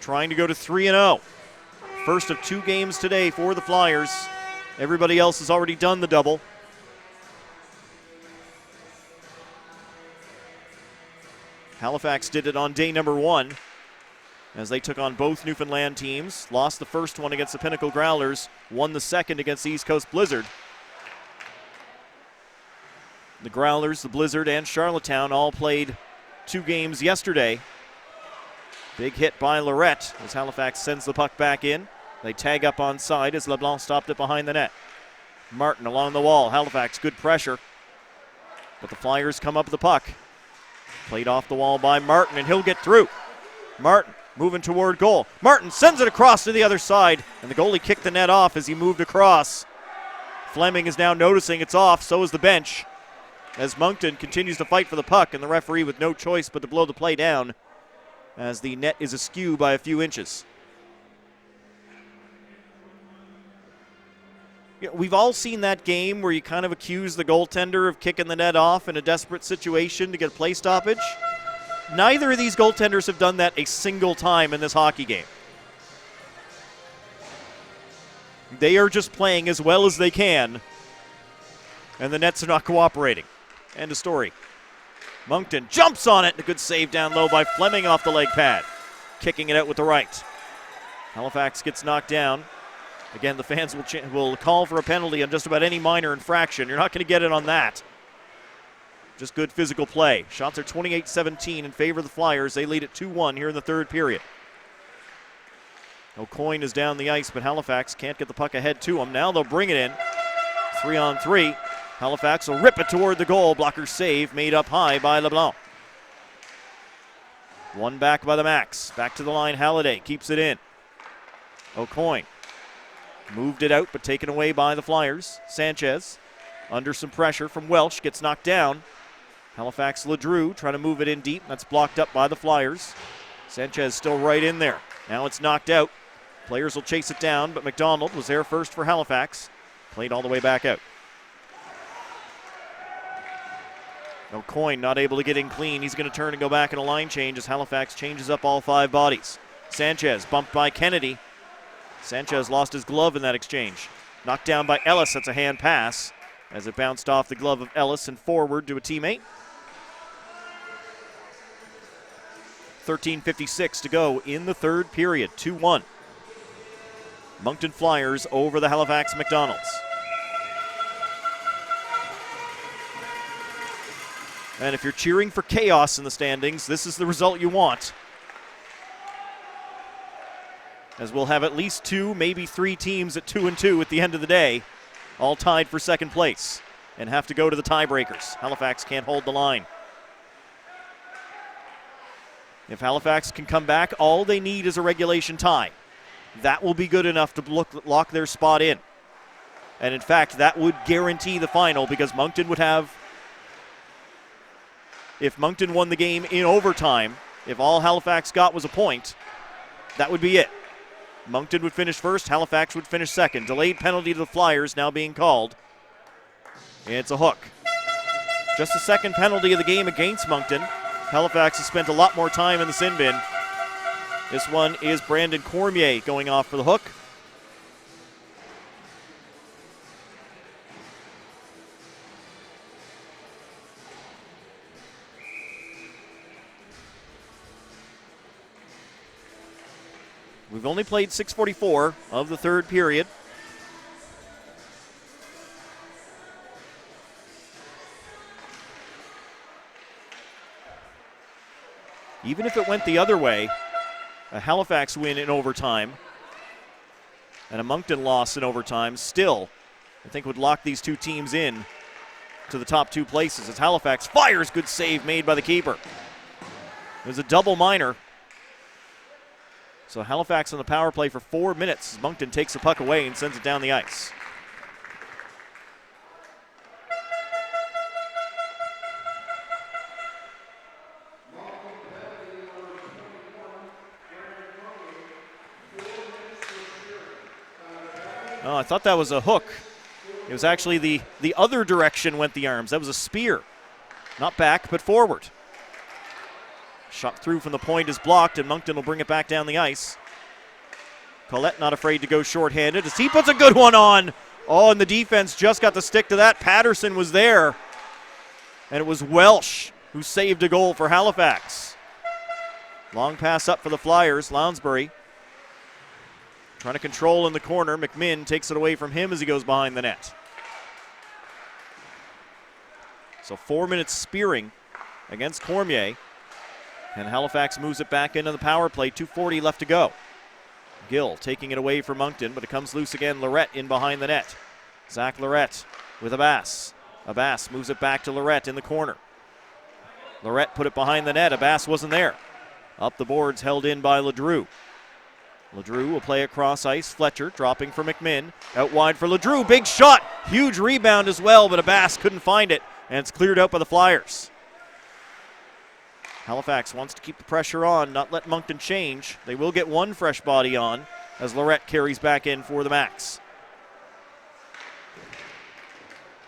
trying to go to 3-0. First of 2 games today for the Flyers. Everybody else has already done the double. Halifax did it on day number 1 as they took on both Newfoundland teams. Lost the first one against the Pinnacle Growlers, won the second against the East Coast Blizzard. The Growlers, the Blizzard, and Charlottetown all played 2 games yesterday. Big hit by Lorette as Halifax sends the puck back in. They tag up on side as LeBlanc stopped it behind the net. Martin along the wall. Halifax, good pressure, but the Flyers come up with the puck. Played off the wall by Martin, and he'll get through. Martin moving toward goal. Martin sends it across to the other side, and the goalie kicked the net off as he moved across. Fleming is now noticing it's off, so is the bench, as Moncton continues to fight for the puck, and the referee with no choice but to blow the play down as the net is askew by a few inches. We've all seen that game where you kind of accuse the goaltender of kicking the net off in a desperate situation to get a play stoppage. Neither of these goaltenders have done that a single time in this hockey game. They are just playing as well as they can, and the nets are not cooperating. End of story. Moncton jumps on it, and a good save down low by Fleming off the leg pad. Kicking it out with the right. Halifax gets knocked down. Again, the fans will call for a penalty on just about any minor infraction. You're not going to get it on that. Just good physical play. Shots are 28-17 in favor of the Flyers. They lead at 2-1 here in the third period. O'Coin is down the ice, but Halifax can't get the puck ahead to him. Now they'll bring it in. 3-on-3. Halifax will rip it toward the goal. Blocker save made up high by LeBlanc. One back by the Max. Back to the line, Halliday keeps it in. O'Coin moved it out, but taken away by the Flyers. Sanchez, under some pressure from Welsh, gets knocked down. Halifax Ledrew trying to move it in deep. That's blocked up by the Flyers. Sanchez still right in there. Now it's knocked out. Players will chase it down, but McDonald was there first for Halifax. Played all the way back out. O'Coin not able to get in clean. He's going to turn and go back in a line change as Halifax changes up all 5 bodies. Sanchez bumped by Kennedy. Sanchez lost his glove in that exchange. Knocked down by Ellis. That's a hand pass as it bounced off the glove of Ellis and forward to a teammate. 13:56 to go in the third period. 2-1. Moncton Flyers over the Halifax McDonalds. And if you're cheering for chaos in the standings, this is the result you want, as we'll have at least 2, maybe 3 teams at 2-2 at the end of the day, all tied for second place. and have to go to the tiebreakers. Halifax can't hold the line. If Halifax can come back, all they need is a regulation tie. That will be good enough to lock their spot in. And in fact, that would guarantee the final, because Moncton would have, if Moncton won the game in overtime, if all Halifax got was a point, that would be it. Moncton would finish first, Halifax would finish second. Delayed penalty to the Flyers now being called. It's a hook. Just the second penalty of the game against Moncton. Halifax has spent a lot more time in the sin bin. This one is Brandon Cormier going off for the hook. We've only played 6:44 of the third period. Even if it went the other way, a Halifax win in overtime and a Moncton loss in overtime still, I think, would lock these two teams in to the top two places as Halifax fires. Good save made by the keeper. It was a double minor. So Halifax on the power play for 4 minutes. Moncton takes the puck away and sends it down the ice. Oh, I thought that was a hook. It was actually the other direction went the arms. That was a spear. Not back, but forward. Shot through from the point is blocked, and Moncton will bring it back down the ice. Collette not afraid to go shorthanded as he puts a good one on. Oh, and the defense just got the stick to that. Patterson was there, and it was Welsh who saved a goal for Halifax. Long pass up for the Flyers. Lounsbury trying to control in the corner. McMinn takes it away from him as he goes behind the net. So 4 minutes spearing against Cormier. And Halifax moves it back into the power play. 2:40 left to go. Gill taking it away from Moncton, but it comes loose again. Lorette in behind the net. Zach Lorette with Abbas. Abbas moves it back to Lorette in the corner. Lorette put it behind the net. Abbas wasn't there. Up the boards, held in by Ledrew. Ledrew will play across ice. Fletcher dropping for McMinn. Out wide for Ledrew. Big shot. Huge rebound as well, but Abbas couldn't find it, and it's cleared out by the Flyers. Halifax wants to keep the pressure on, not let Moncton change. They will get one fresh body on as Lorette carries back in for the Max.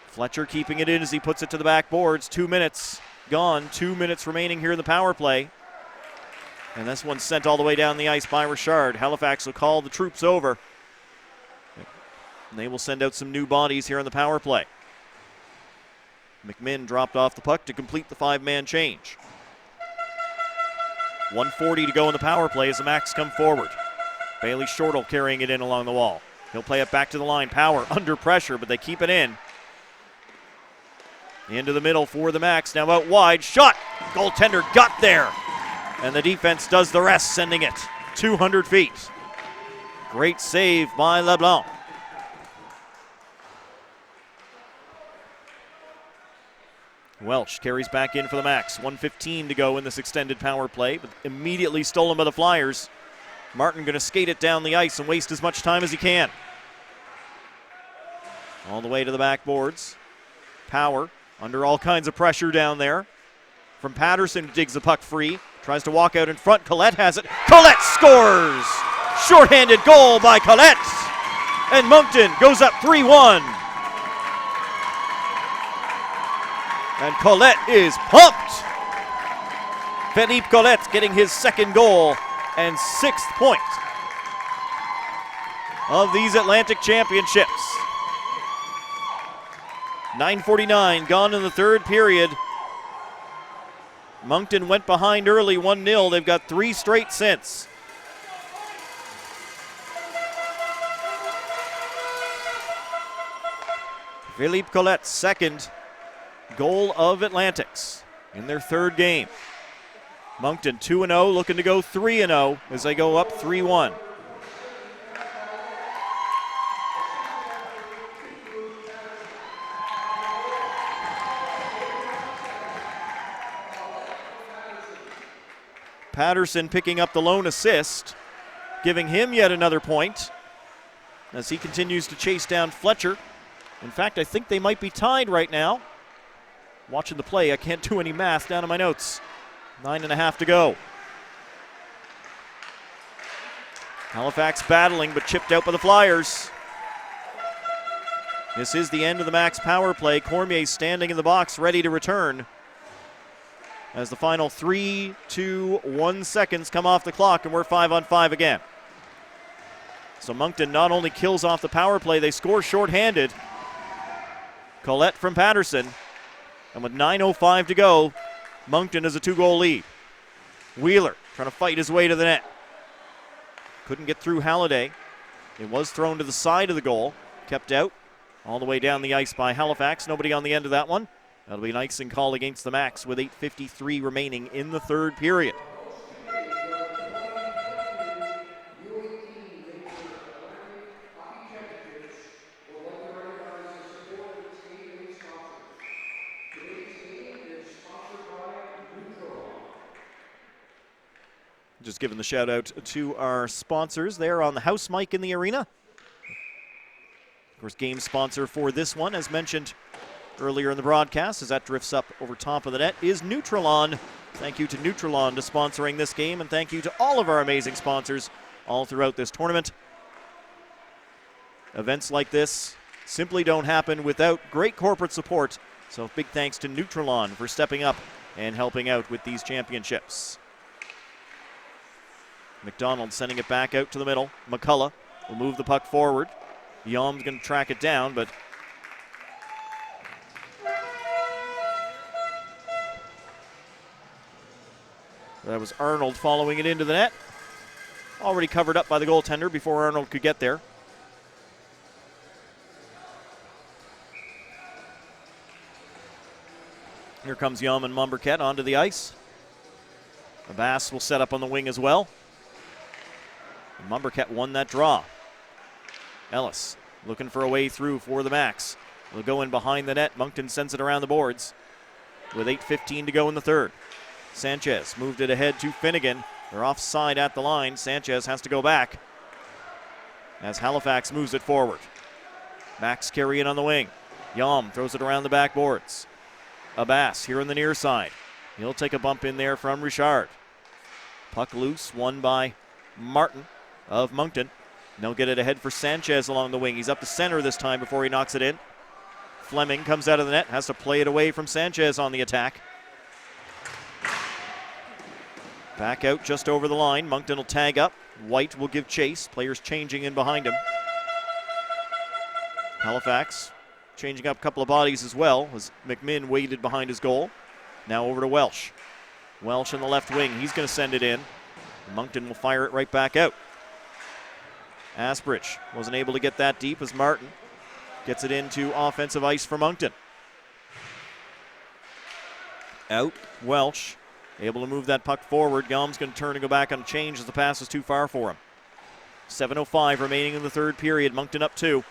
Fletcher keeping it in as he puts it to the back boards. 2 minutes gone. 2 minutes remaining here in the power play. And this one's sent all the way down the ice by Richard. Halifax will call the troops over. And they will send out some new bodies here in the power play. McMinn dropped off the puck to complete the five-man change. 1:40 to go in the power play as the Max come forward. Bailey Shortle carrying it in along the wall. He'll play it back to the line. Power under pressure, but they keep it in. Into the middle for the Max. Now out wide. Shot. Goaltender got there. And the defense does the rest, sending it 200 feet. Great save by LeBlanc. Welch carries back in for the Max. 1:15 to go in this extended power play, but immediately stolen by the Flyers. Martin going to skate it down the ice and waste as much time as he can. All the way to the backboards. Power under all kinds of pressure down there. From Patterson, digs the puck free. Tries to walk out in front. Collette has it. Collette scores! Shorthanded goal by Collette. And Moncton goes up 3-1. And Collette is pumped. Philippe Collette getting his second goal and 6th point of these Atlantic Championships. 9:49 gone in the third period. Moncton went behind early 1-0. They've got 3 straight since. Philippe Collette's second goal of Atlantic's in their third game. Moncton 2-0, looking to go 3-0 as they go up 3-1. Patterson picking up the lone assist, giving him yet another point as he continues to chase down Fletcher. In fact, I think they might be tied right now. Watching the play, I can't do any math down in my notes. 9.5 to go. Halifax battling, but chipped out by the Flyers. This is the end of the Max power play. Cormier standing in the box, ready to return, as the final 3, 2, 1 seconds come off the clock, and we're 5-on-5 again. So Moncton not only kills off the power play, they score shorthanded. Collette from Patterson, and with 9:05 to go, Moncton has a 2-goal lead. Wheeler trying to fight his way to the net. Couldn't get through Halliday. It was thrown to the side of the goal, kept out all the way down the ice by Halifax. Nobody on the end of that one. That'll be an icing call against the Max with 8:53 remaining in the third period. Just giving the shout out to our sponsors there on the house mic in the arena. Of course, game sponsor for this one, as mentioned earlier in the broadcast, as that drifts up over top of the net, is Nutrilon. Thank you to Nutrilon to sponsoring this game, and thank you to all of our amazing sponsors all throughout this tournament. Events like this simply don't happen without great corporate support, so big thanks to Nutrilon for stepping up and helping out with these championships. McDonald sending it back out to the middle. McCullough will move the puck forward. Yom's going to track it down, but that was Arnold following it into the net. Already covered up by the goaltender before Arnold could get there. Here comes Yom and Mumbercat onto the ice. Abbas will set up on the wing as well. Mumbercat won that draw. Ellis looking for a way through for the Max. Will go in behind the net. Moncton sends it around the boards with 8:15 to go in the third. Sanchez moved it ahead to Finnegan. They're offside at the line. Sanchez has to go back as Halifax moves it forward. Max carrying on the wing. Yom throws it around the backboards. Abbas here on the near side. He'll take a bump in there from Richard. Puck loose, won by Martin of Moncton. And they'll get it ahead for Sanchez along the wing. He's up the center this time before he knocks it in. Fleming comes out of the net, has to play it away from Sanchez on the attack. Back out just over the line. Moncton will tag up. White will give chase. Players changing in behind him. Halifax changing up a couple of bodies as well as McMinn waited behind his goal. Now over to Welsh. Welsh in the left wing. He's going to send it in. Moncton will fire it right back out. Asbridge wasn't able to get that deep as Martin gets it into offensive ice for Moncton. Out, Welsh able to move that puck forward. Yom's going to turn and go back on a change as the pass was too far for him. 7:05 remaining in the third period. Moncton up 2.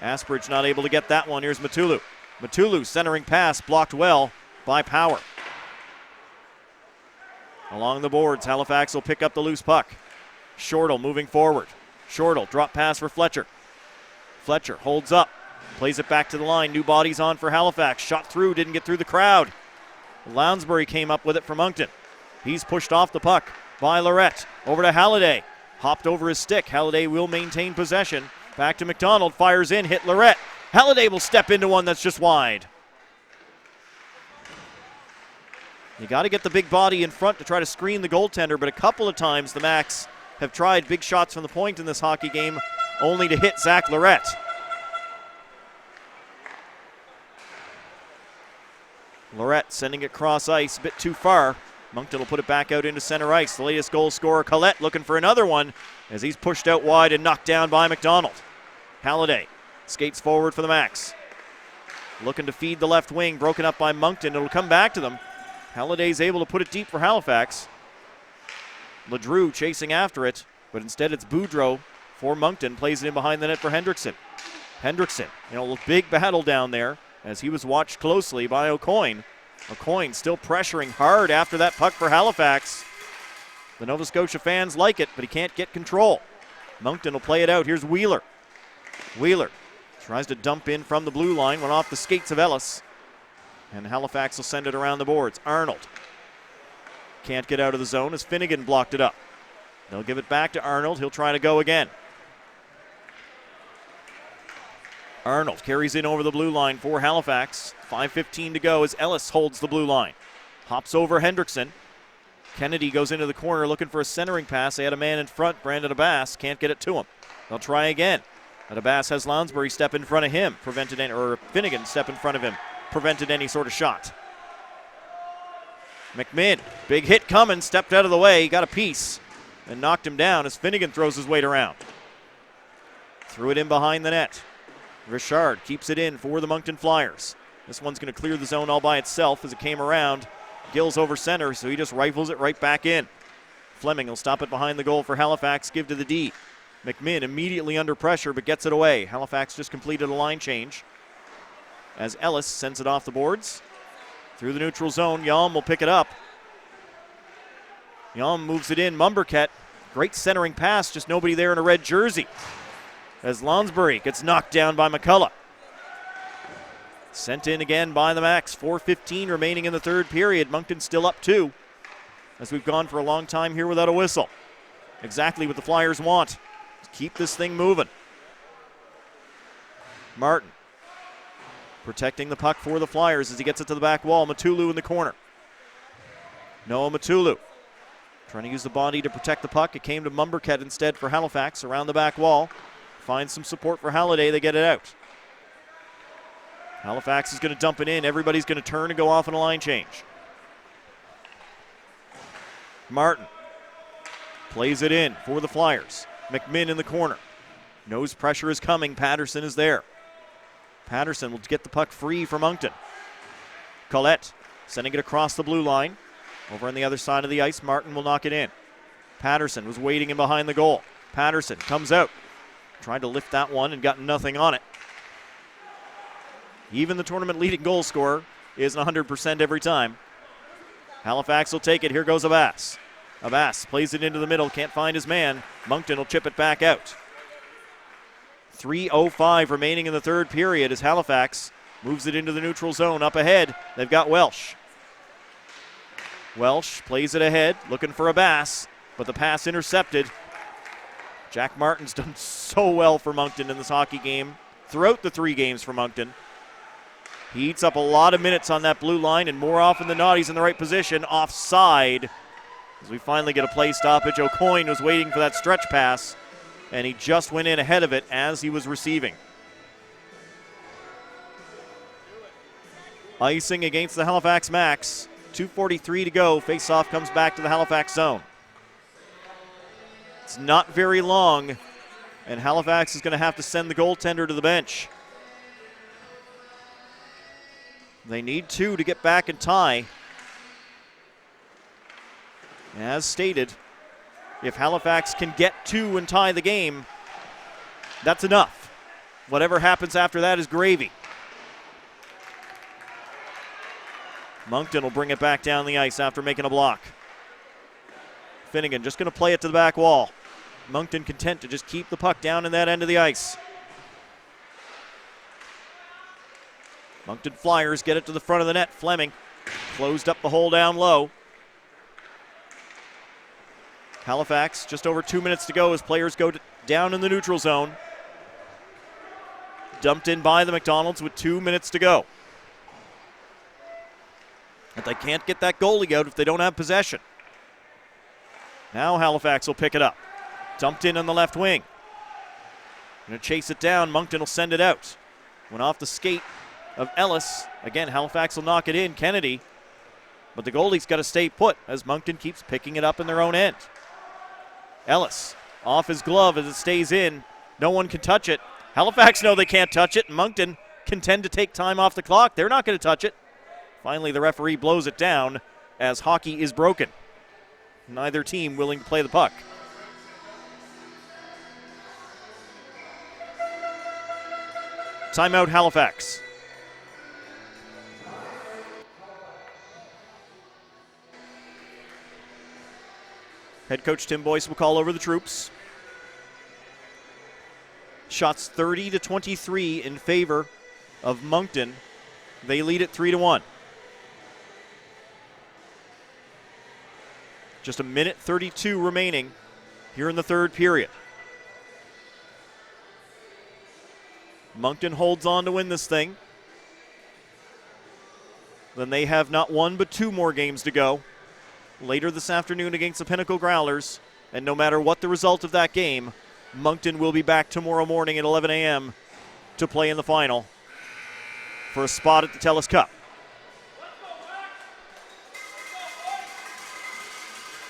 Asbridge not able to get that one. Here's Matulu. Matulu centering pass blocked well by Power. Along the boards, Halifax will pick up the loose puck. Shortle moving forward. Shortle, drop pass for Fletcher. Fletcher holds up, plays it back to the line. New bodies on for Halifax. Shot through, didn't get through the crowd. Lounsbury came up with it for Moncton. He's pushed off the puck by Lorette. Over to Halliday. Hopped over his stick. Halliday will maintain possession. Back to McDonald, fires in, hit Lorette. Halliday will step into one that's just wide. You got to get the big body in front to try to screen the goaltender, but a couple of times the Max have tried big shots from the point in this hockey game, only to hit Zach Lorette. Lorette sending it cross ice, a bit too far. Moncton will put it back out into center ice. The latest goal scorer, Collette, looking for another one as he's pushed out wide and knocked down by McDonald. Halliday skates forward for the Max. Looking to feed the left wing, broken up by Moncton. It'll come back to them. Halliday's able to put it deep for Halifax. LeDrew chasing after it, but instead it's Boudreau for Moncton. Plays it in behind the net for Hendrickson. Hendrickson, a big battle down there as he was watched closely by O'Coin. O'Coin still pressuring hard after that puck for Halifax. The Nova Scotia fans like it, but he can't get control. Moncton will play it out. Here's Wheeler. Wheeler tries to dump in from the blue line, went off the skates of Ellis. And Halifax will send it around the boards. Arnold can't get out of the zone as Finnegan blocked it up. They'll give it back to Arnold. He'll try to go again. Arnold carries in over the blue line for Halifax. 5:15 to go as Ellis holds the blue line. Hops over Hendrickson. Kennedy goes into the corner looking for a centering pass. They had a man in front, Brandon Abbas. Can't get it to him. They'll try again. And Abbas has Lounsbury step in front of him. Or Finnegan step in front of him. Prevented any sort of shot. McMinn, big hit coming, stepped out of the way, got a piece, and knocked him down as Finnegan throws his weight around. Threw it in behind the net. Richard keeps it in for the Moncton Flyers. This one's going to clear the zone all by itself as it came around. Gill's over center, so he just rifles it right back in. Fleming will stop it behind the goal for Halifax, give to the D. McMinn immediately under pressure, but gets it away. Halifax just completed a line change as Ellis sends it off the boards. Through the neutral zone, Yalm will pick it up. Yalm moves it in. Mumberket, great centering pass, just nobody there in a red jersey. As Lounsbury gets knocked down by McCullough. Sent in again by the Max. 4:15 remaining in the third period. Moncton still up 2 as we've gone for a long time here without a whistle. Exactly what the Flyers want. Keep this thing moving. Martin protecting the puck for the Flyers as he gets it to the back wall. Matulu in the corner. Noah Matulu trying to use the body to protect the puck. It came to Mumberket instead for Halifax around the back wall. Finds some support for Halliday. They get it out. Halifax is going to dump it in. Everybody's going to turn and go off on a line change. Martin plays it in for the Flyers. McMinn in the corner. Knows pressure is coming. Patterson is there. Patterson will get the puck free for Moncton. Collette sending it across the blue line. Over on the other side of the ice, Martin will knock it in. Patterson was waiting in behind the goal. Patterson comes out. Tried to lift that one and got nothing on it. Even the tournament leading goal scorer isn't 100% every time. Halifax will take it. Here goes Abbas. Abbas plays it into the middle. Can't find his man. Moncton will chip it back out. 3:05 remaining in the third period as Halifax moves it into the neutral zone. Up ahead, they've got Welsh. Welsh plays it ahead, looking for Abbas, but the pass intercepted. Jack Martin's done so well for Moncton in this hockey game, throughout the 3 games for Moncton. He eats up a lot of minutes on that blue line, and more often than not, he's in the right position, offside. As we finally get a play stoppage, O'Coin was waiting for that stretch pass, and he just went in ahead of it as he was receiving. Icing against the Halifax Max. 2:43 to go. Face-off comes back to the Halifax zone. It's not very long, and Halifax is going to have to send the goaltender to the bench. They need 2 to get back and tie. As stated, if Halifax can get 2 and tie the game, that's enough. Whatever happens after that is gravy. Moncton will bring it back down the ice after making a block. Finnegan just going to play it to the back wall. Moncton content to just keep the puck down in that end of the ice. Moncton Flyers get it to the front of the net. Fleming closed up the hole down low. Halifax, just over 2 minutes to go as players go down in the neutral zone. Dumped in by the McDonalds with 2 minutes to go. And they can't get that goalie out if they don't have possession. Now Halifax will pick it up. Dumped in on the left wing. Going to chase it down. Moncton will send it out. Went off the skate of Ellis. Again, Halifax will knock it in. Kennedy. But the goalie's got to stay put as Moncton keeps picking it up in their own end. Ellis off his glove as it stays in. No one can touch it. Halifax know they can't touch it. Moncton can tend to take time off the clock. They're not going to touch it. Finally, the referee blows it down as hockey is broken. Neither team willing to play the puck. Timeout, Halifax. Head coach Tim Boyce will call over the troops. Shots 30-23 in favor of Moncton. They lead it 3-1. Just a minute 32 remaining here in the third period. Moncton holds on to win this thing. Then they have not one but two more games to go later this afternoon against the Pinnacle Growlers. And no matter what the result of that game, Moncton will be back tomorrow morning at 11 a.m. to play in the final for a spot at the TELUS Cup.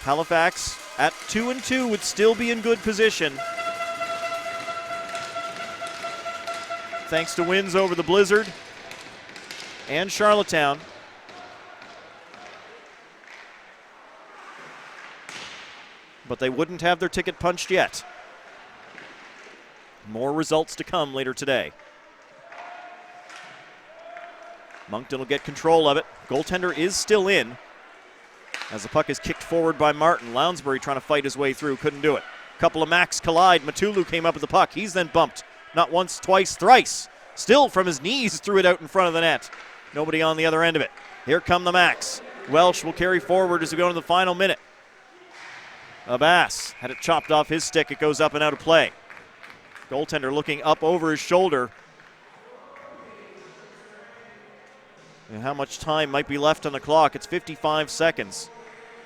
Halifax at 2-2 would still be in good position, thanks to wins over the Blizzard and Charlottetown. But they wouldn't have their ticket punched yet. More results to come later today. Moncton will get control of it. Goaltender is still in as the puck is kicked forward by Martin. Lounsbury trying to fight his way through, couldn't do it. Couple of Macs collide. Matulu came up with the puck. He's then bumped. Not once, twice, thrice. Still from his knees, threw it out in front of the net. Nobody on the other end of it. Here come the Macs. Welsh will carry forward as we go into the final minute. Abbas had it chopped off his stick. It goes up and out of play. Goaltender looking up over his shoulder. And how much time might be left on the clock? It's 55 seconds.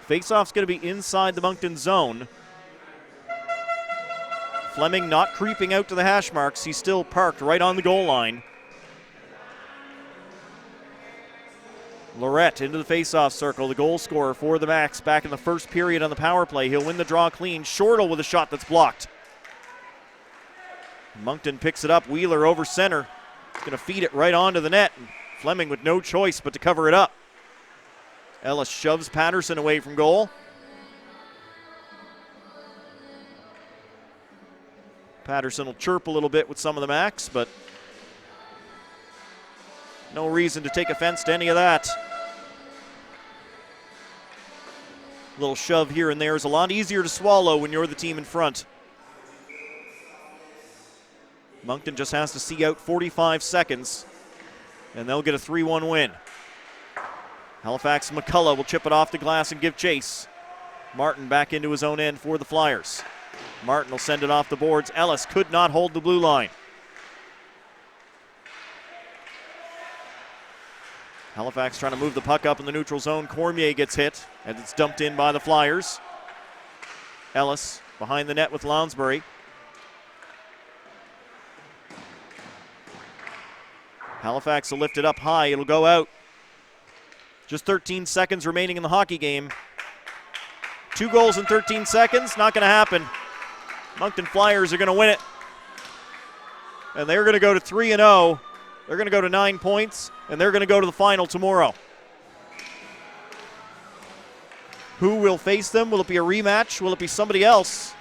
Faceoff's going to be inside the Moncton zone. Fleming not creeping out to the hash marks. He's still parked right on the goal line. Lorette into the faceoff circle, the goal scorer for the Macs back in the first period on the power play. He'll win the draw clean. Shortle with a shot that's blocked. Moncton picks it up. Wheeler over center. Going to feed it right onto the net. Fleming with no choice but to cover it up. Ellis shoves Patterson away from goal. Patterson will chirp a little bit with some of the Macs, but no reason to take offense to any of that. A little shove here and there is a lot easier to swallow when you're the team in front. Moncton just has to see out 45 seconds, and they'll get a 3-1 win. Halifax McCullough will chip it off the glass and give chase. Martin back into his own end for the Flyers. Martin will send it off the boards. Ellis could not hold the blue line. Halifax trying to move the puck up in the neutral zone. Cormier gets hit, and it's dumped in by the Flyers. Ellis behind the net with Lounsbury. Halifax will lift it up high. It'll go out. Just 13 seconds remaining in the hockey game. 2 goals in 13 seconds, not going to happen. Moncton Flyers are going to win it. And they're going to go to 3-0. They're going to go to 9 points, and they're going to go to the final tomorrow. Who will face them? Will it be a rematch? Will it be somebody else?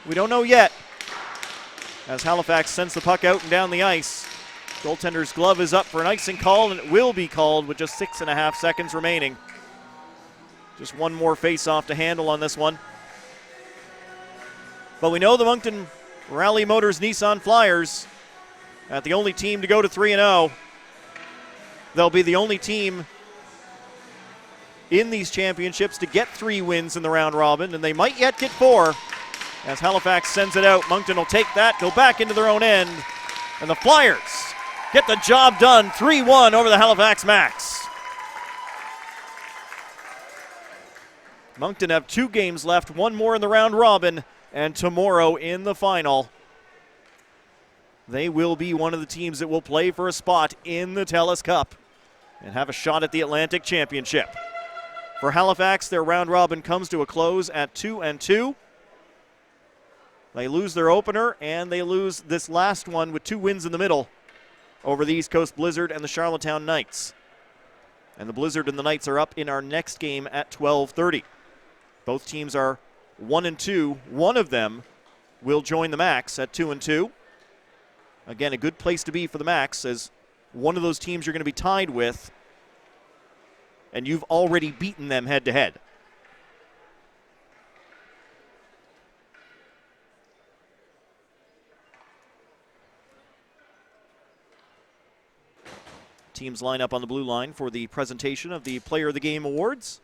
We don't know yet. As Halifax sends the puck out and down the ice. Goaltender's glove is up for an icing call, and it will be called with just 6.5 seconds remaining. Just one more face-off to handle on this one. But we know the Moncton Rallye Motors Nissan Flyers are the only team to go to 3-0. They'll be the only team in these championships to get 3 wins in the round robin, and they might yet get 4. As Halifax sends it out, Moncton will take that, go back into their own end, and the Flyers get the job done, 3-1 over the Halifax Macs. Moncton have 2 games left, 1 more in the round robin, and tomorrow in the final. They will be one of the teams that will play for a spot in the TELUS Cup and have a shot at the Atlantic Championship. For Halifax, their round robin comes to a close at 2-2. They lose their opener, and they lose this last one with 2 wins in the middle over the East Coast Blizzard and the Charlottetown Knights. And the Blizzard and the Knights are up in our next game at 12:30. Both teams are 1-2. One of them will join the Macs at 2-2. Again, a good place to be for the Macs, as one of those teams you're going to be tied with, and you've already beaten them head-to-head. Teams line up on the blue line for the presentation of the Player of the Game awards.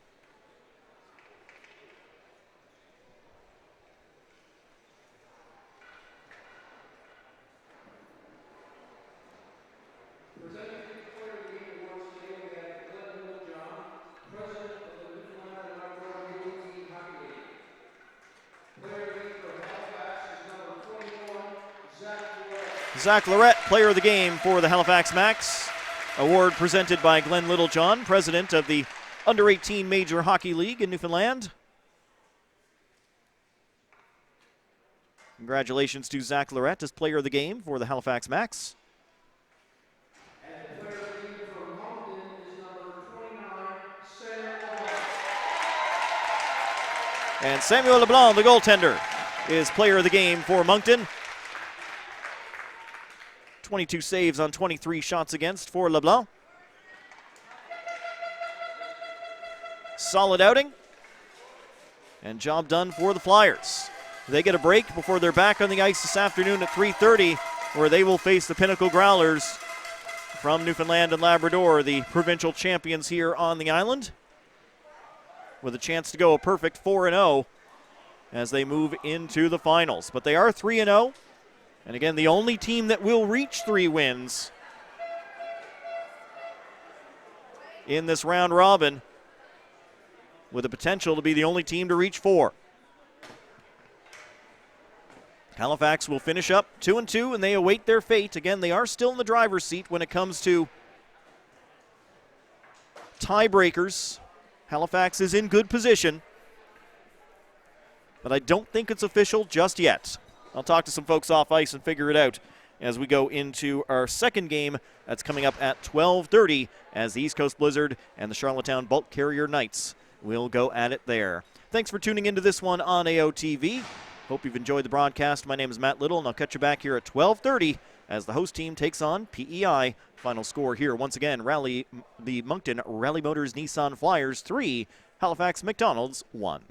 Zach Lorette, Player of the Game for the Halifax Max. Award presented by Glenn Littlejohn, president of the Under-18 Major Hockey League in Newfoundland. Congratulations to Zach Lorette as Player of the Game for the Halifax Max. And the Player of the Game for Moncton is number 29, Samuel LeBlanc. And Samuel LeBlanc, the goaltender, is Player of the Game for Moncton. 22 saves on 23 shots against for LeBlanc. Solid outing. And job done for the Flyers. They get a break before they're back on the ice this afternoon at 3:30, where they will face the Pinnacle Growlers from Newfoundland and Labrador, the provincial champions here on the island, with a chance to go a perfect 4-0 as they move into the finals. But they are 3-0. And again, the only team that will reach 3 wins in this round robin, with the potential to be the only team to reach 4. Halifax will finish up 2-2, and they await their fate. Again, they are still in the driver's seat when it comes to tiebreakers. Halifax is in good position, but I don't think it's official just yet. I'll talk to some folks off ice and figure it out as we go into our second game that's coming up at 12:30 as the East Coast Blizzard and the Charlottetown Bulk Carrier Knights will go at it there. Thanks for tuning into this one on AOTV. Hope you've enjoyed the broadcast. My name is Matt Little, and I'll catch you back here at 12:30 as the host team takes on PEI. Final score here, once again, the Moncton Rallye Motors Nissan Flyers 3, Halifax McDonald's 1.